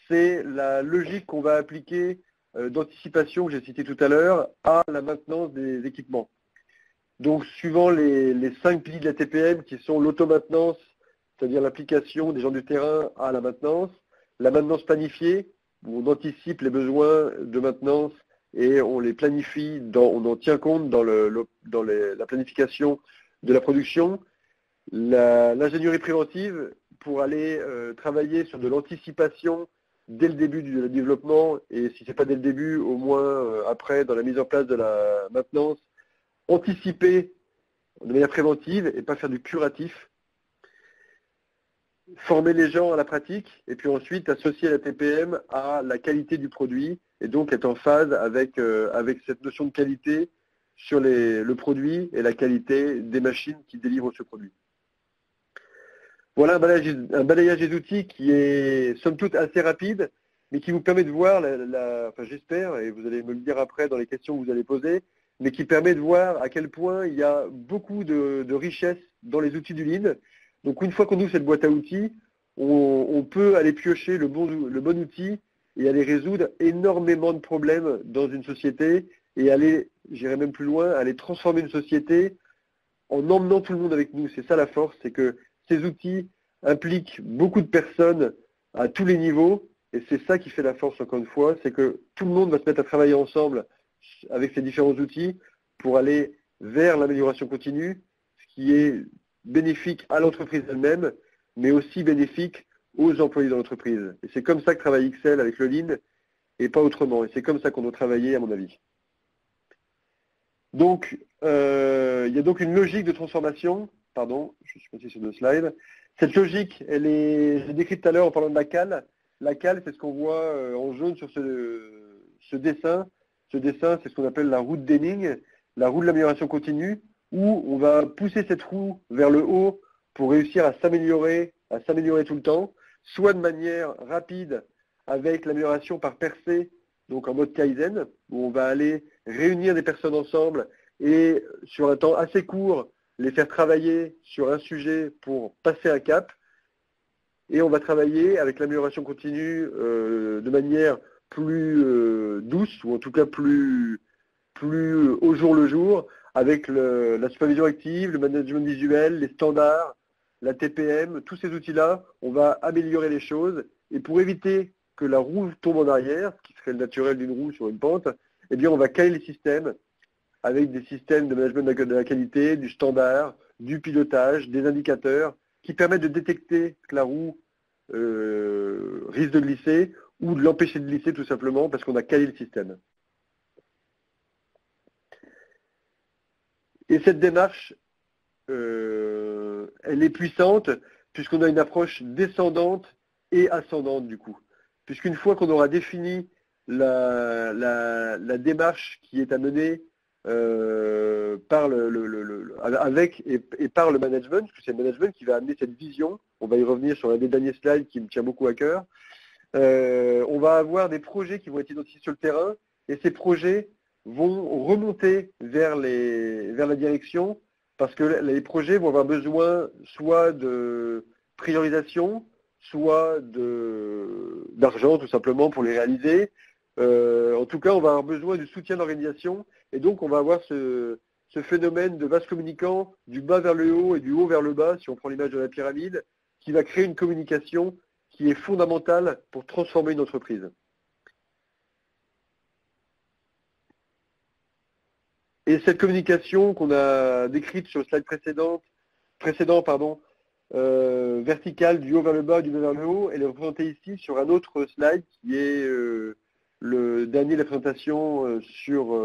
C'est la logique qu'on va appliquer d'anticipation que j'ai cité tout à l'heure à la maintenance des équipements. Donc suivant les 5 piliers de la TPM qui sont l'automaintenance, c'est-à-dire l'application des gens du terrain à la maintenance planifiée, où on anticipe les besoins de maintenance et on les planifie, on en tient compte dans la planification de la production, l'ingénierie préventive pour aller travailler sur de l'anticipation dès le début du développement, et si ce n'est pas dès le début, au moins après, dans la mise en place de la maintenance, anticiper de manière préventive et pas faire du curatif. former les gens à la pratique et puis ensuite associer la TPM à la qualité du produit et donc être en phase avec, avec cette notion de qualité sur le produit et la qualité des machines qui délivrent ce produit. Voilà un balayage des outils qui est somme toute assez rapide, mais qui vous permet de voir, enfin j'espère, et vous allez me le dire après dans les questions que vous allez poser, mais qui permet de voir à quel point il y a beaucoup de richesse dans les outils du Lean. Donc une fois qu'on ouvre cette boîte à outils, on peut aller piocher le bon outil et aller résoudre énormément de problèmes dans une société et aller, j'irai même plus loin, aller transformer une société en emmenant tout le monde avec nous. C'est ça la force, c'est que ces outils impliquent beaucoup de personnes à tous les niveaux, et c'est ça qui fait la force, encore une fois, c'est que tout le monde va se mettre à travailler ensemble avec ces différents outils pour aller vers l'amélioration continue, ce qui est bénéfique à l'entreprise elle-même, mais aussi bénéfique aux employés de l'entreprise. Et c'est comme ça que travaille XL avec le Lean, et pas autrement. Et c'est comme ça qu'on doit travailler, à mon avis. Donc, il y a donc une logique de transformation. Pardon, je suis passé sur 2 slides. Cette logique, je l'ai décrite tout à l'heure en parlant de la cale. La cale, c'est ce qu'on voit en jaune sur ce dessin. Ce dessin, c'est ce qu'on appelle la roue de Denning, la roue de l'amélioration continue, où on va pousser cette roue vers le haut pour réussir à s'améliorer tout le temps, soit de manière rapide avec l'amélioration par percée, donc en mode Kaizen, où on va aller réunir des personnes ensemble et sur un temps assez court, les faire travailler sur un sujet pour passer un cap. Et on va travailler avec l'amélioration continue de manière plus douce, ou en tout cas plus au jour le jour, avec la supervision active, le management visuel, les standards, la TPM, tous ces outils-là, on va améliorer les choses. Et pour éviter que la roue tombe en arrière, ce qui serait le naturel d'une roue sur une pente, eh bien on va caler les systèmes avec des systèmes de management de la qualité, du standard, du pilotage, des indicateurs qui permettent de détecter que la roue risque de glisser ou de l'empêcher de glisser tout simplement parce qu'on a calé le système. Et cette démarche, elle est puissante puisqu'on a une approche descendante et ascendante du coup. Puisqu'une fois qu'on aura défini la démarche qui est à mener par avec et par le management, parce que c'est le management qui va amener cette vision. On va y revenir sur un des derniers slides qui me tient beaucoup à cœur. On va avoir des projets qui vont être identifiés sur le terrain et ces projets vont remonter vers la direction parce que les projets vont avoir besoin soit de priorisation, soit d'argent tout simplement pour les réaliser. En tout cas, on va avoir besoin du soutien de l'organisation et donc on va avoir ce phénomène de vase communicant du bas vers le haut et du haut vers le bas, si on prend l'image de la pyramide, qui va créer une communication qui est fondamentale pour transformer une entreprise. Et cette communication qu'on a décrite sur le slide précédent, verticale du haut vers le bas, du bas vers le haut, elle est représentée ici sur un autre slide qui est le dernier de la présentation sur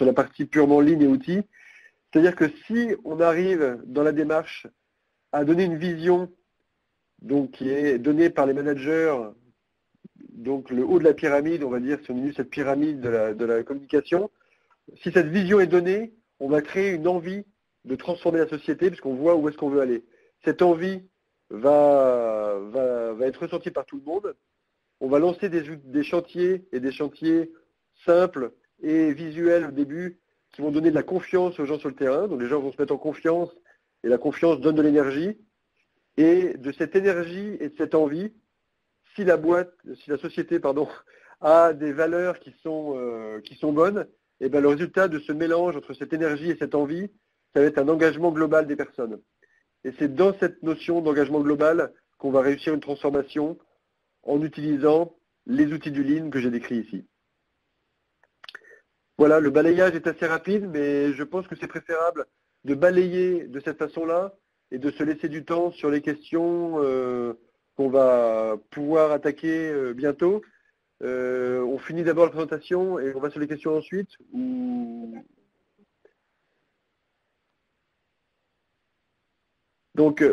la partie purement ligne et outils. C'est-à-dire que si on arrive dans la démarche à donner une vision donc, qui est donnée par les managers, donc le haut de la pyramide, on va dire, si on est cette pyramide de la communication, si cette vision est donnée, on va créer une envie de transformer la société puisqu'on voit où est-ce qu'on veut aller. Cette envie va être ressentie par tout le monde. On va lancer des chantiers et des chantiers simples et visuels au début qui vont donner de la confiance aux gens sur le terrain. Donc les gens vont se mettre en confiance et la confiance donne de l'énergie. Et de cette énergie et de cette envie, si la société a des valeurs qui sont bonnes, et bien le résultat de ce mélange entre cette énergie et cette envie, ça va être un engagement global des personnes. Et c'est dans cette notion d'engagement global qu'on va réussir une transformation en utilisant les outils du Lean que j'ai décrits ici. Voilà, le balayage est assez rapide, mais je pense que c'est préférable de balayer de cette façon-là et de se laisser du temps sur les questions qu'on va pouvoir attaquer bientôt. On finit d'abord la présentation et on va sur les questions ensuite. Donc,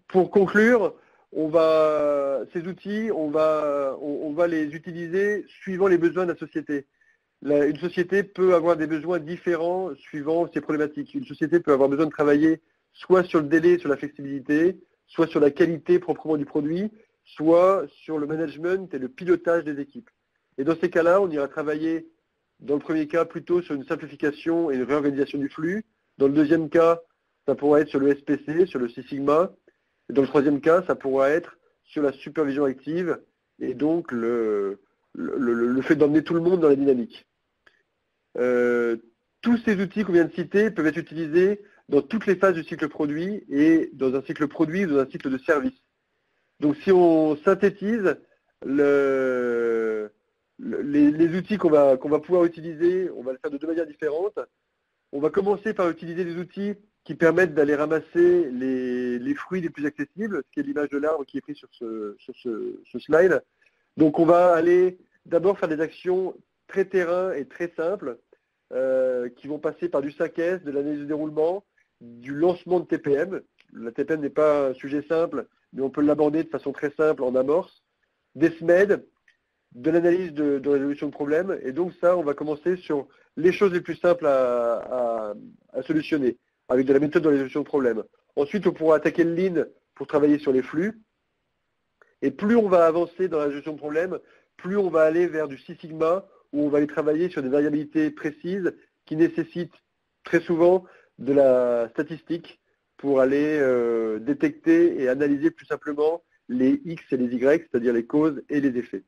pour conclure, ces outils, on va les utiliser suivant les besoins de la société. Une société peut avoir des besoins différents suivant ses problématiques. Une société peut avoir besoin de travailler soit sur le délai, sur la flexibilité, soit sur la qualité proprement du produit, soit sur le management et le pilotage des équipes. Et dans ces cas-là, on ira travailler, dans le premier cas, plutôt sur une simplification et une réorganisation du flux. Dans le deuxième cas, ça pourra être sur le SPC, sur le Six Sigma. Et dans le troisième cas, ça pourra être sur la supervision active et donc le fait d'emmener tout le monde dans la dynamique. Tous ces outils qu'on vient de citer peuvent être utilisés dans toutes les phases du cycle produit et dans un cycle produit ou dans un cycle de service. Donc si on synthétise les outils qu'on va pouvoir utiliser, on va le faire de deux manières différentes. On va commencer par utiliser des outils qui permettent d'aller ramasser les fruits les plus accessibles, ce qui est l'image de l'arbre qui est prise sur ce slide. Donc on va aller d'abord faire des actions très terrain et très simples, qui vont passer par du 5S, de l'analyse de déroulement, du lancement de TPM. La TPM n'est pas un sujet simple, mais on peut l'aborder de façon très simple en amorce. Des SMED, de l'analyse de résolution de problèmes. Et donc ça, on va commencer sur les choses les plus simples à solutionner, avec de la méthode de résolution de problèmes. Ensuite, on pourra attaquer le Lean pour travailler sur les flux. Et plus on va avancer dans la résolution de problèmes, plus on va aller vers du Six Sigma, où on va aller travailler sur des variabilités précises qui nécessitent très souvent de la statistique pour aller détecter et analyser plus simplement les X et les Y, c'est-à-dire les causes et les effets.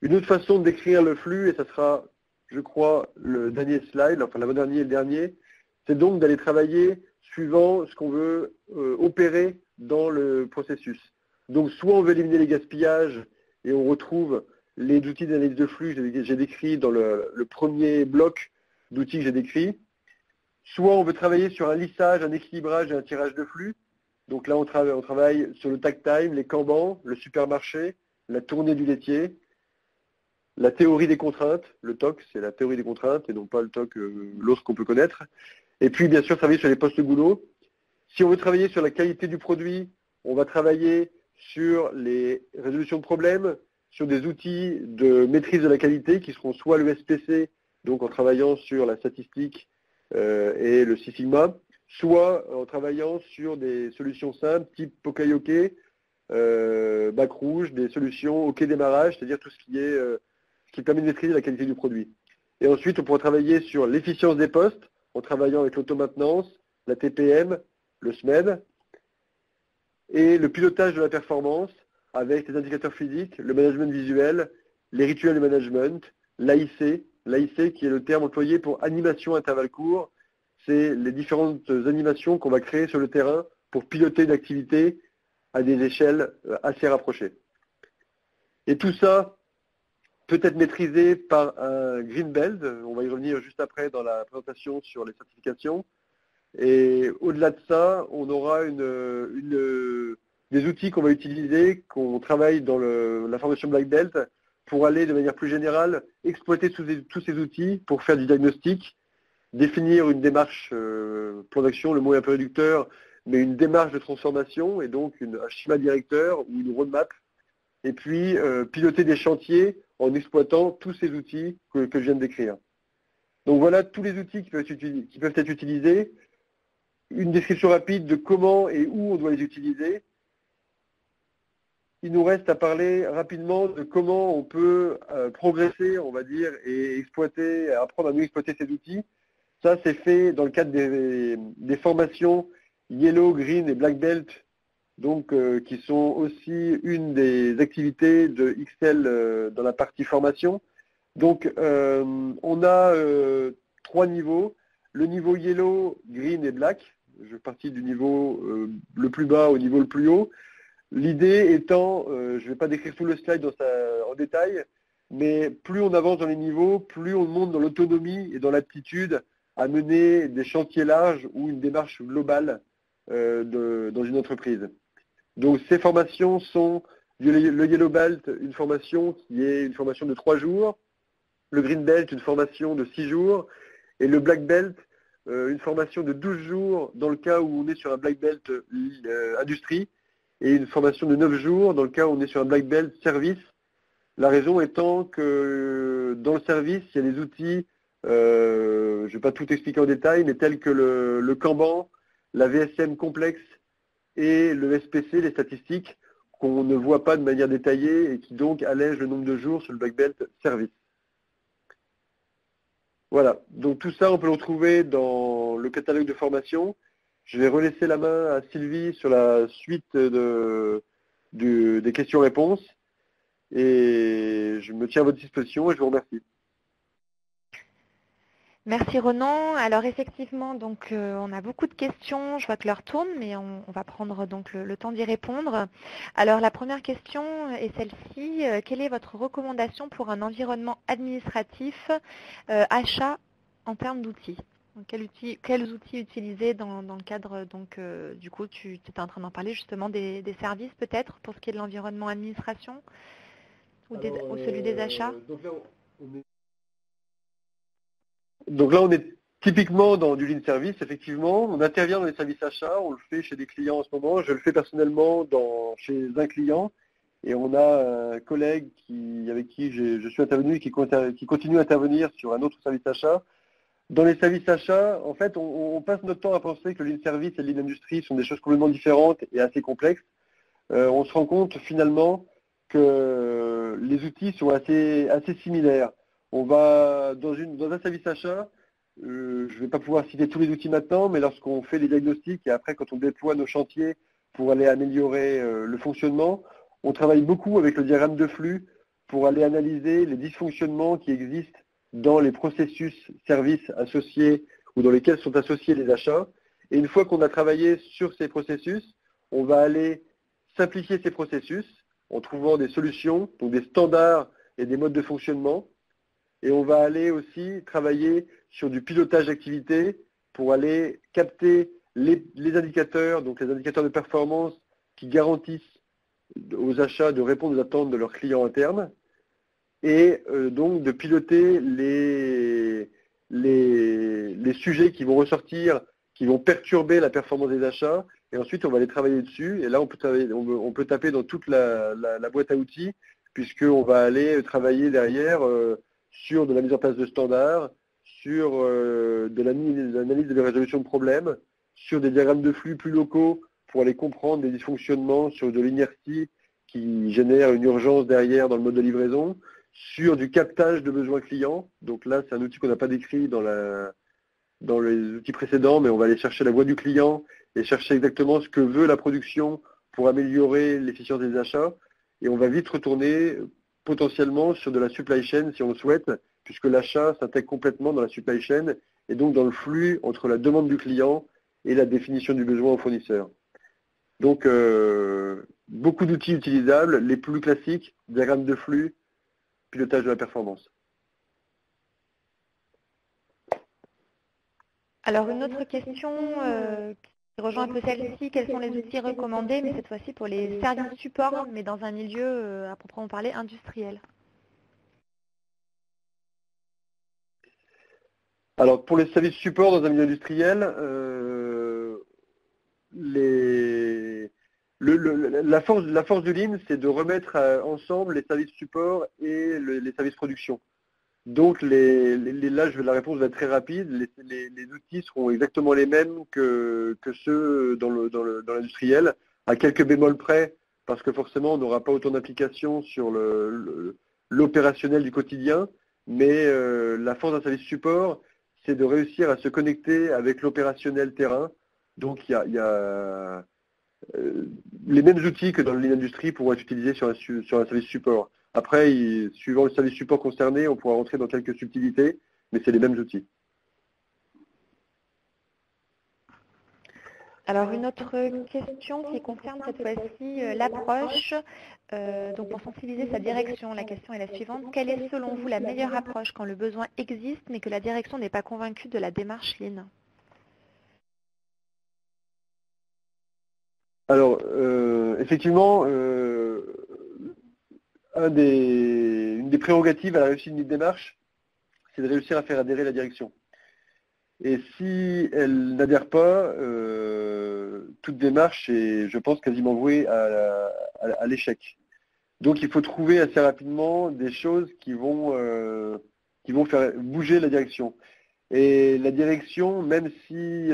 Une autre façon de décrire le flux, et ça sera, je crois, le dernier slide, enfin l'avant-dernier et le dernier, c'est donc d'aller travailler suivant ce qu'on veut opérer dans le processus. Donc soit on veut éliminer les gaspillages et on retrouve les outils d'analyse de flux que j'ai décrits dans le premier bloc d'outils que j'ai décrit. Soit on veut travailler sur un lissage, un équilibrage et un tirage de flux. Donc là, on travaille sur le tag time, les Kanban, le supermarché, la tournée du laitier, la théorie des contraintes. Le TOC, c'est la théorie des contraintes et non pas le TOC, l'autre qu'on peut connaître. Et puis, bien sûr, travailler sur les postes boulot. Si on veut travailler sur la qualité du produit, on va travailler sur les résolutions de problèmes, sur des outils de maîtrise de la qualité qui seront soit le SPC, donc en travaillant sur la statistique et le Six Sigma, soit en travaillant sur des solutions simples type Pokayoke, bac rouge, des solutions OK démarrage, c'est-à-dire tout ce qui permet de maîtriser la qualité du produit. Et ensuite, on pourra travailler sur l'efficience des postes en travaillant avec l'automaintenance, la TPM, le SMED, et le pilotage de la performance avec les indicateurs physiques, le management visuel, les rituels de management, l'AIC, l'AIC qui est le terme employé pour animation intervalle court, c'est les différentes animations qu'on va créer sur le terrain pour piloter une activité à des échelles assez rapprochées. Et tout ça peut être maîtrisé par un Green Belt, on va y revenir juste après dans la présentation sur les certifications. Et au-delà de ça, on aura des outils qu'on va utiliser, qu'on travaille dans la formation Black Belt, pour aller de manière plus générale exploiter tous ces outils pour faire du diagnostic, définir une démarche plan d'action, le mot est un peu réducteur, mais une démarche de transformation, et donc un schéma directeur ou une roadmap, et puis piloter des chantiers en exploitant tous ces outils que je viens de décrire. Donc voilà tous les outils qui peuvent être utilisés. Une description rapide de comment et où on doit les utiliser. Il nous reste à parler rapidement de comment on peut progresser, on va dire, et apprendre à mieux exploiter ces outils. Ça, c'est fait dans le cadre des formations Yellow, Green et Black Belt, donc qui sont aussi une des activités de XL dans la partie formation. Donc, on a 3 niveaux. Le niveau Yellow, Green et Black. Je partis du niveau le plus bas au niveau le plus haut. L'idée étant, je ne vais pas décrire tout le slide en détail, mais plus on avance dans les niveaux, plus on monte dans l'autonomie et dans l'aptitude à mener des chantiers larges ou une démarche globale dans une entreprise. Donc ces formations sont le Yellow Belt, une formation qui est une formation de 3 jours, le Green Belt, une formation de 6 jours, et le Black Belt, une formation de 12 jours dans le cas où on est sur un Black Belt industrie, et une formation de 9 jours dans le cas où on est sur un black belt service. La raison étant que dans le service, il y a des outils, je ne vais pas tout expliquer en détail, mais tels que le Kanban, la VSM complexe et le SPC, les statistiques, qu'on ne voit pas de manière détaillée et qui donc allègent le nombre de jours sur le black belt service. Voilà, donc tout ça, on peut le retrouver dans le catalogue de formation. Je vais relaisser la main à Sylvie sur la suite des questions-réponses. Et je me tiens à votre disposition et je vous remercie. Merci Ronan. Alors effectivement, donc on a beaucoup de questions, je vois que l'heure tourne, mais on va prendre donc le temps d'y répondre. Alors la première question est celle-ci. Quelle est votre recommandation pour un environnement administratif achat en termes d'outils? Quels outils utiliser dans le cadre, donc du coup tu étais en train d'en parler justement des services peut-être pour ce qui est de l'environnement administration ou celui des achats? Donc là, on est typiquement dans du lean service, effectivement. On intervient dans les services achats, on le fait chez des clients en ce moment. Je le fais personnellement chez un client. Et on a un collègue avec qui je suis intervenu et qui continue à intervenir sur un autre service achat. Dans les services achats, en fait, on passe notre temps à penser que le lean service et le lean industrie sont des choses complètement différentes et assez complexes. On se rend compte finalement que les outils sont assez similaires. On va dans un service achat, je ne vais pas pouvoir citer tous les outils maintenant, mais lorsqu'on fait les diagnostics et après quand on déploie nos chantiers pour aller améliorer le fonctionnement, on travaille beaucoup avec le diagramme de flux pour aller analyser les dysfonctionnements qui existent dans les processus services associés ou dans lesquels sont associés les achats. Et une fois qu'on a travaillé sur ces processus, on va aller simplifier ces processus en trouvant des solutions, donc des standards et des modes de fonctionnement. Et on va aller aussi travailler sur du pilotage d'activité pour aller capter les indicateurs, donc les indicateurs de performance qui garantissent aux achats de répondre aux attentes de leurs clients internes et donc de piloter les sujets qui vont ressortir, qui vont perturber la performance des achats. Et ensuite, on va aller travailler dessus. Et là, on peut taper dans toute la boîte à outils, puisqu'on va aller travailler derrière sur de la mise en place de standards, sur de l'analyse de la résolution de problèmes, sur des diagrammes de flux plus locaux pour aller comprendre des dysfonctionnements, sur de l'inertie qui génère une urgence derrière dans le mode de livraison, sur du captage de besoins clients. Donc là, c'est un outil qu'on n'a pas décrit dans les outils précédents, mais on va aller chercher la voix du client et chercher exactement ce que veut la production pour améliorer l'efficience des achats. Et on va vite retourner potentiellement sur de la supply chain si on le souhaite, puisque l'achat s'intègre complètement dans la supply chain et donc dans le flux entre la demande du client et la définition du besoin au fournisseur. Donc, beaucoup d'outils utilisables, les plus classiques, diagramme de flux, pilotage de la performance. Alors une autre question qui rejoint un peu celle-ci, quels sont les outils recommandés, mais cette fois-ci pour les services supports, mais dans un milieu à proprement parler industriel? Alors pour les services supports dans un milieu industriel, la force du Lean, c'est de remettre ensemble les services supports et les services production. Donc là, la réponse va être très rapide. Les outils seront exactement les mêmes que ceux dans l'industriel, à quelques bémols près, parce que forcément, on n'aura pas autant d'applications sur l'opérationnel du quotidien. Mais la force d'un service support, c'est de réussir à se connecter avec l'opérationnel terrain. Donc, il y a les mêmes outils que dans l'industrie pourront être utilisés sur un service support. Après, suivant le service support concerné, on pourra rentrer dans quelques subtilités, mais c'est les mêmes outils. Alors une autre question qui concerne cette fois-ci l'approche. Donc pour sensibiliser sa direction, la question est la suivante. Quelle est selon vous la meilleure approche quand le besoin existe mais que la direction n'est pas convaincue de la démarche Lean? Alors, effectivement, une des prérogatives à la réussite d'une démarche, c'est de réussir à faire adhérer la direction. Et si elle n'adhère pas, toute démarche est, je pense, quasiment vouée à l'échec. Donc il faut trouver assez rapidement des choses qui vont faire bouger la direction. Et la direction, même si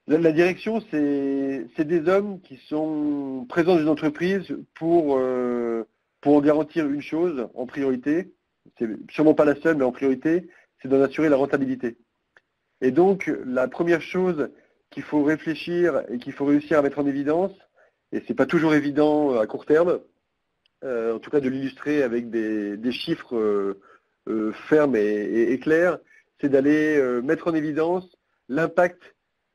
la direction, c'est des hommes qui sont présents dans une entreprise pour en garantir une chose en priorité. C'est sûrement pas la seule, mais en priorité, c'est d'en assurer la rentabilité. Et donc, la première chose qu'il faut réfléchir et qu'il faut réussir à mettre en évidence, et c'est pas toujours évident à court terme, en tout cas de l'illustrer avec des chiffres fermes et clairs, c'est d'aller mettre en évidence l'impact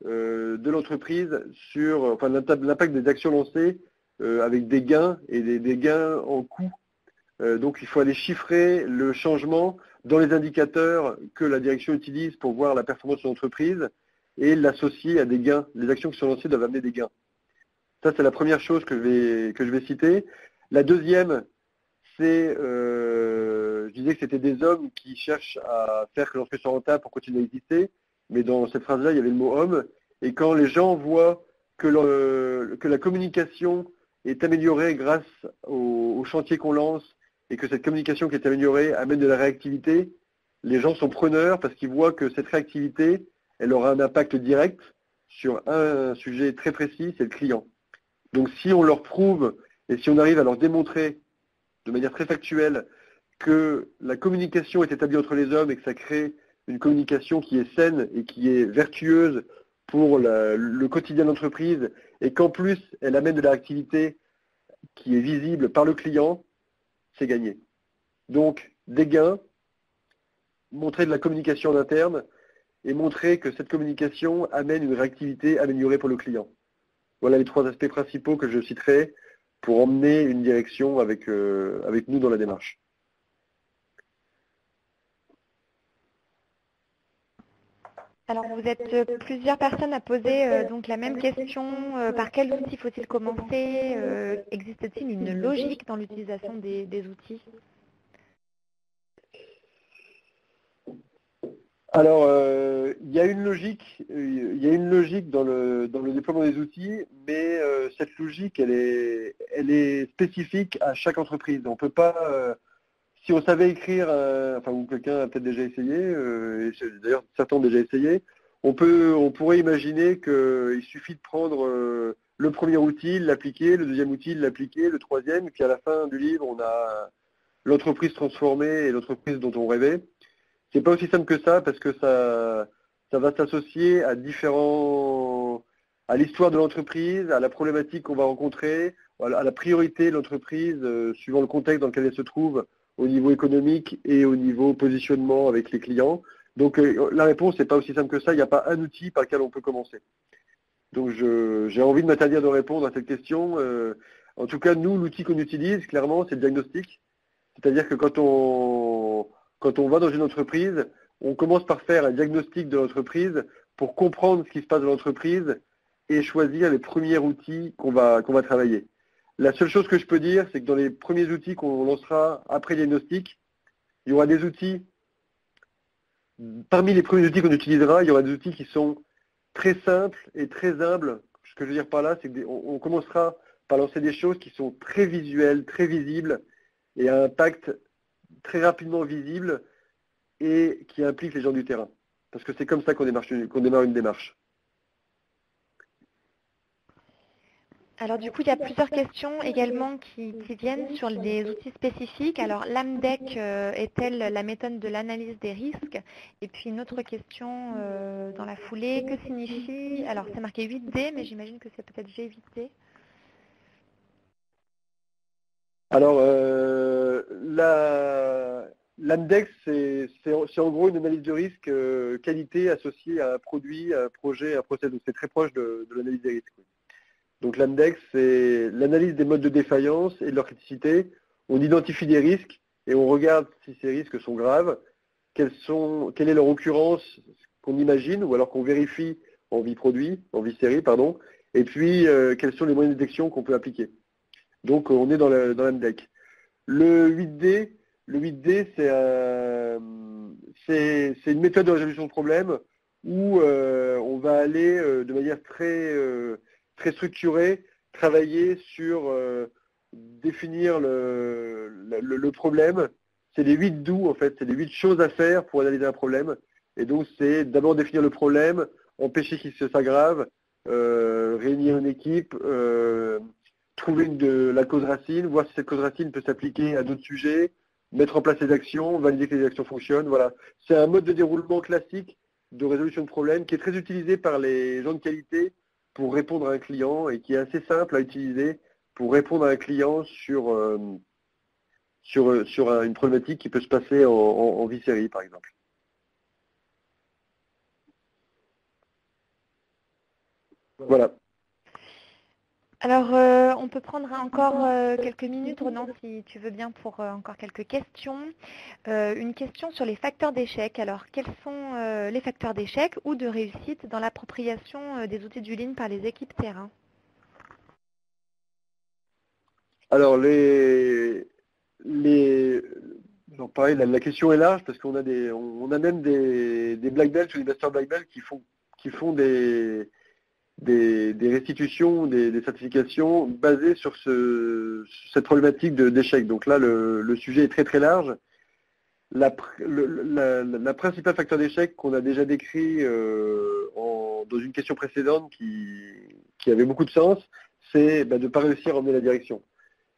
de l'entreprise sur, enfin l'impact des actions lancées avec des gains et des gains en coût. Donc il faut aller chiffrer le changement dans les indicateurs que la direction utilise pour voir la performance de l'entreprise et l'associer à des gains. Les actions qui sont lancées doivent amener des gains. Ça, c'est la première chose que je vais citer. La deuxième, c'est, je disais que c'était des hommes qui cherchent à faire que l'entreprise soit rentable pour continuer à exister, mais dans cette phrase-là, il y avait le mot homme. Et quand les gens voient que la communication est améliorée grâce au chantier qu'on lance et que cette communication qui est améliorée amène de la réactivité, les gens sont preneurs parce qu'ils voient que cette réactivité, elle aura un impact direct sur un sujet très précis, c'est le client. Donc si on leur prouve et si on arrive à leur démontrer de manière très factuelle que la communication est établie entre les hommes et que ça crée une communication qui est saine et qui est vertueuse pour le quotidien de l'entreprise et qu'en plus elle amène de la réactivité qui est visible par le client, c'est gagné. Donc des gains, montrer de la communication en interne et montrer que cette communication amène une réactivité améliorée pour le client. Voilà les trois aspects principaux que je citerai pour emmener une direction avec nous dans la démarche. Alors vous êtes plusieurs personnes à poser donc la même question. Par quel outil faut-il commencer Existe-t-il une logique dans l'utilisation des outils? Alors, il y a une logique dans le déploiement des outils, mais cette logique, elle est spécifique à chaque entreprise. On peut pas, si on savait écrire, ou quelqu'un a peut-être déjà essayé, et d'ailleurs certains ont déjà essayé, on pourrait imaginer qu'il suffit de prendre le premier outil, l'appliquer, le deuxième outil, l'appliquer, le troisième, et puis à la fin du livre, on a l'entreprise transformée et l'entreprise dont on rêvait. C'est pas aussi simple que ça parce que ça va s'associer à l'histoire de l'entreprise, à la problématique qu'on va rencontrer, à la priorité de l'entreprise suivant le contexte dans lequel elle se trouve au niveau économique et au niveau positionnement avec les clients. Donc la réponse n'est pas aussi simple que ça, il n'y a pas un outil par lequel on peut commencer. Donc j'ai envie de m'interdire de répondre à cette question. En tout cas, nous, l'outil qu'on utilise, clairement, c'est le diagnostic. C'est-à-dire que quand on va dans une entreprise, on commence par faire un diagnostic de l'entreprise pour comprendre ce qui se passe dans l'entreprise et choisir les premiers outils qu'on va travailler. La seule chose que je peux dire, c'est que dans les premiers outils qu'on lancera après le diagnostic, il y aura des outils, parmi les premiers outils qu'on utilisera, il y aura des outils qui sont très simples et très humbles. Ce que je veux dire par là, c'est qu'on commencera par lancer des choses qui sont très visuelles, très visibles et à impact très rapidement visible et qui implique les gens du terrain. Parce que c'est comme ça qu'on démarre une démarche. Alors du coup, il y a plusieurs questions également qui viennent sur des outils spécifiques. Alors l'AMDEC est-elle la méthode de l'analyse des risques? Et puis une autre question dans la foulée, que signifie, alors c'est marqué 8D, mais j'imagine que c'est peut-être G8D. Alors l'AMDEX, c'est en gros une analyse de risque qualité associée à un produit, à un projet, à un process. Donc c'est très proche de l'analyse des risques. Donc l'AMDEX, c'est l'analyse des modes de défaillance et de leur criticité. On identifie des risques et on regarde si ces risques sont graves, quelle est leur occurrence qu'on imagine ou alors qu'on vérifie en vie série, et puis quels sont les moyens de détection qu'on peut appliquer. Donc on est dans l'AMDEC. Le 8D, c'est une méthode de résolution de problème où on va aller de manière très structurée, travailler sur définir le problème. C'est les 8 do en fait, c'est les 8 choses à faire pour analyser un problème. Et donc c'est d'abord définir le problème, empêcher qu'il s'aggrave, réunir une équipe, trouver la cause racine, voir si cette cause racine peut s'appliquer à d'autres sujets, mettre en place les actions, valider que les actions fonctionnent. Voilà. C'est un mode de déroulement classique de résolution de problème qui est très utilisé par les gens de qualité pour répondre à un client et qui est assez simple à utiliser pour répondre à un client sur une problématique qui peut se passer en vie-série, par exemple. Voilà. Alors, on peut prendre encore quelques minutes, Ronan, si tu veux bien, pour encore quelques questions. Une question sur les facteurs d'échec. Alors, quels sont les facteurs d'échec ou de réussite dans l'appropriation des outils du Lean par les équipes terrain? Alors, pareil, la question est large parce qu'on a même des black belts ou des master black belts qui font des restitutions, des certifications basées sur cette problématique d'échec. Donc là, le sujet est très très large. La principale facteur d'échec qu'on a déjà décrit dans une question précédente qui avait beaucoup de sens, c'est de ne pas réussir à emmener la direction.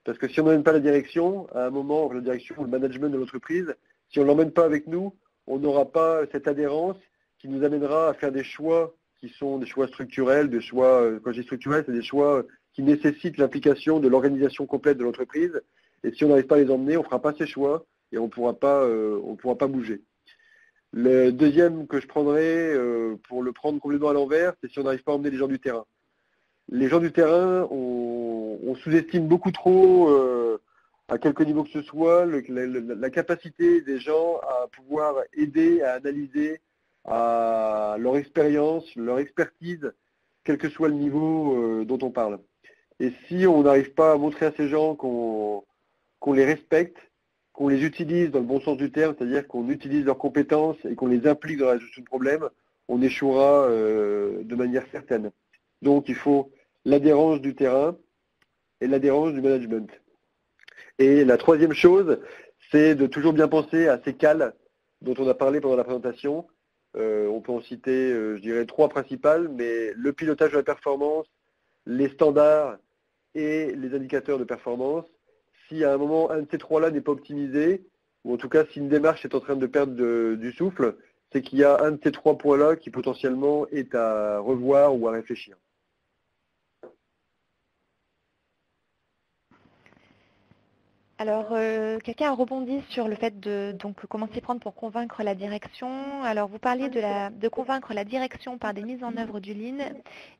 Parce que si on n'emmène pas la direction, à un moment, la direction ou le management de l'entreprise, si on ne l'emmène pas avec nous, on n'aura pas cette adhérence qui nous amènera à faire des choix qui sont des choix structurels, des choix, quand je dis structurels, c'est des choix qui nécessitent l'implication de l'organisation complète de l'entreprise. Et si on n'arrive pas à les emmener, on ne fera pas ces choix et on ne pourra pas bouger. Le deuxième que je prendrais, pour le prendre complètement à l'envers, c'est si on n'arrive pas à emmener les gens du terrain. Les gens du terrain, on sous-estime beaucoup trop, à quelque niveau que ce soit, la capacité des gens à pouvoir aider, à analyser, à leur expérience, leur expertise, quel que soit le niveau dont on parle. Et si on n'arrive pas à montrer à ces gens qu'on les respecte, qu'on les utilise dans le bon sens du terme, c'est-à-dire qu'on utilise leurs compétences et qu'on les implique dans la résolution de problème, on échouera de manière certaine. Donc il faut l'adhérence du terrain et l'adhérence du management. Et la troisième chose, c'est de toujours bien penser à ces cales dont on a parlé pendant la présentation. On peut en citer, je dirais, 3 principales, mais le pilotage de la performance, les standards et les indicateurs de performance. Si à un moment, un de ces 3-là n'est pas optimisé, ou en tout cas si une démarche est en train de perdre du souffle, c'est qu'il y a un de ces 3 points-là qui potentiellement est à revoir ou à réfléchir. Alors, quelqu'un a rebondi sur le fait de comment s'y prendre pour convaincre la direction. Alors, vous parliez de convaincre la direction par des mises en œuvre du Lean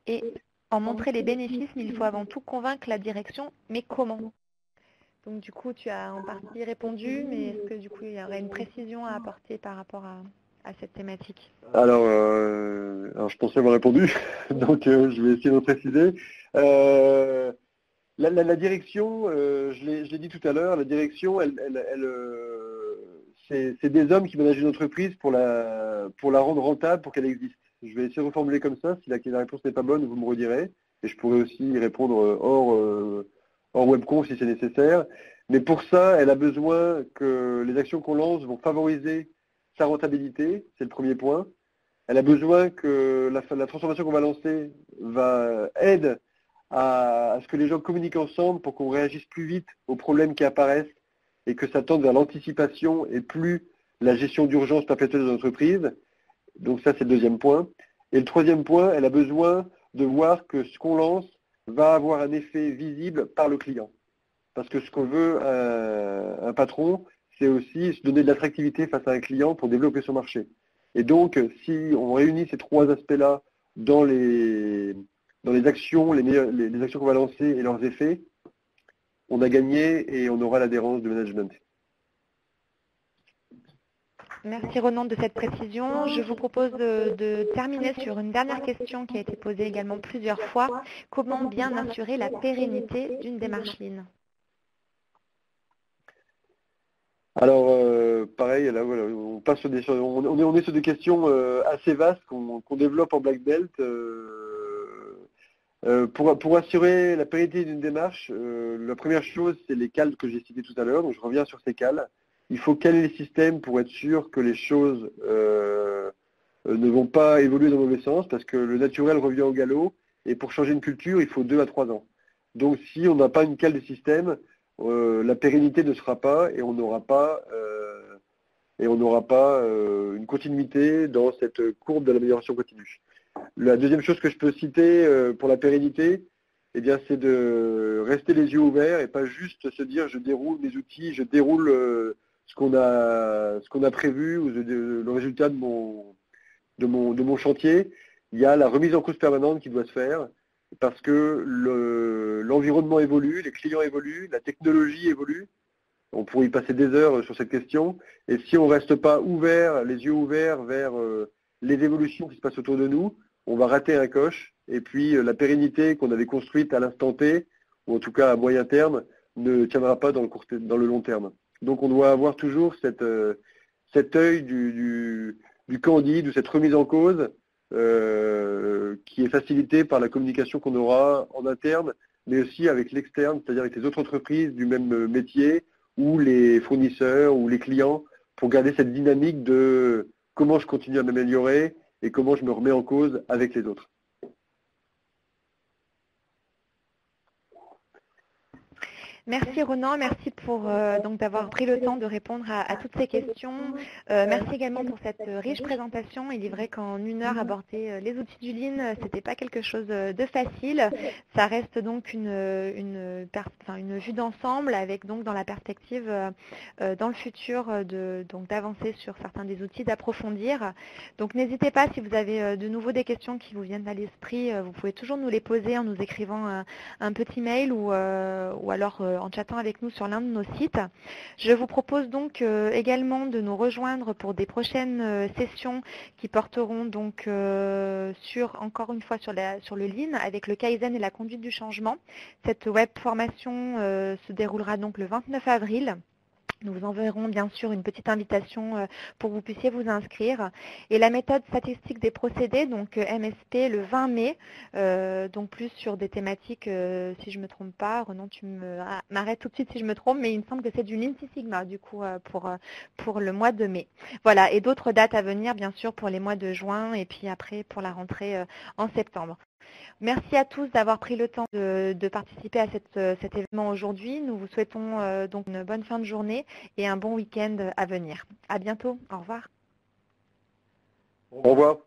et en montrer les bénéfices, mais il faut avant tout convaincre la direction. Mais comment? Donc, du coup, tu as en partie répondu, mais est-ce que du coup, il y aurait une précision à apporter par rapport à cette thématique? Alors, je pensais avoir répondu, donc je vais essayer de préciser. La direction, je l'ai dit tout à l'heure, la direction, c'est des hommes qui managent une entreprise pour la rendre rentable, pour qu'elle existe. Je vais essayer de reformuler comme ça. Si la réponse n'est pas bonne, vous me redirez. Et je pourrais aussi y répondre hors webconf si c'est nécessaire. Mais pour ça, elle a besoin que les actions qu'on lance vont favoriser sa rentabilité, c'est le premier point. Elle a besoin que la transformation qu'on va lancer aide à ce que les gens communiquent ensemble pour qu'on réagisse plus vite aux problèmes qui apparaissent et que ça tende vers l'anticipation et plus la gestion d'urgence perpétuelle de l'entreprise. Donc ça, c'est le deuxième point. Et le troisième point, elle a besoin de voir que ce qu'on lance va avoir un effet visible par le client. Parce que ce qu'on veut, un patron, c'est aussi se donner de l'attractivité face à un client pour développer son marché. Et donc, si on réunit ces 3 aspects-là dans les actions, les actions qu'on va lancer et leurs effets, on a gagné et on aura l'adhérence du management. Merci Ronan de cette précision. Je vous propose de terminer sur une dernière question qui a été posée également plusieurs fois. Comment bien assurer la pérennité d'une démarche Lean? Alors, pareil, pareil, là, voilà, on passe sur des choses, on est sur des questions assez vastes qu'on développe en Black Belt. Pour assurer la pérennité d'une démarche, la première chose, c'est les cales que j'ai citées tout à l'heure, donc je reviens sur ces cales. Il faut caler les systèmes pour être sûr que les choses ne vont pas évoluer dans le mauvais sens, parce que le naturel revient au galop, et pour changer une culture, il faut 2 à 3 ans. Donc si on n'a pas une cale des systèmes, la pérennité ne sera pas, et on n'aura pas une continuité dans cette courbe de l'amélioration continue. La deuxième chose que je peux citer pour la pérennité, eh bien, c'est de rester les yeux ouverts et pas juste se dire je déroule mes outils, je déroule ce qu'on a prévu ou le résultat de mon chantier. Il y a la remise en cause permanente qui doit se faire parce que l'environnement évolue, les clients évoluent, la technologie évolue. On pourrait y passer des heures sur cette question. Et si on ne reste pas ouvert, les yeux ouverts vers les évolutions qui se passent autour de nous, on va rater un coche. Et puis la pérennité qu'on avait construite à l'instant T, ou en tout cas à moyen terme, ne tiendra pas dans le long terme. Donc on doit avoir toujours cet œil du candide, ou cette remise en cause, qui est facilitée par la communication qu'on aura en interne, mais aussi avec l'externe, c'est-à-dire avec les autres entreprises du même métier, ou les fournisseurs ou les clients, pour garder cette dynamique de comment je continue à m'améliorer et comment je me remets en cause avec les autres. Merci Ronan, merci pour donc d'avoir pris le temps de répondre à toutes ces questions. Merci également pour cette riche présentation. Il est vrai qu'en 1 heure aborder les outils du Lean, c'était pas quelque chose de facile. Ça reste donc une vue d'ensemble avec donc dans la perspective dans le futur d'avancer sur certains des outils, d'approfondir. Donc n'hésitez pas si vous avez de nouveau des questions qui vous viennent à l'esprit, vous pouvez toujours nous les poser en nous écrivant un petit mail ou alors en chattant avec nous sur l'un de nos sites. Je vous propose donc également de nous rejoindre pour des prochaines sessions qui porteront donc encore une fois sur le Lean avec le Kaizen et la conduite du changement. Cette web formation se déroulera donc le 29 avril. Nous vous enverrons bien sûr une petite invitation pour que vous puissiez vous inscrire. Et la méthode statistique des procédés, donc MSP, le 20 mai, donc plus sur des thématiques, si je ne me trompe pas, Renan, tu m'arrêtes tout de suite si je me trompe, mais il me semble que c'est du Lean Six Sigma, du coup, pour le mois de mai. Voilà, et d'autres dates à venir, bien sûr, pour les mois de juin et puis après pour la rentrée en septembre. Merci à tous d'avoir pris le temps de participer à cet événement aujourd'hui. Nous vous souhaitons donc une bonne fin de journée et un bon week-end à venir. À bientôt. Au revoir. Au revoir.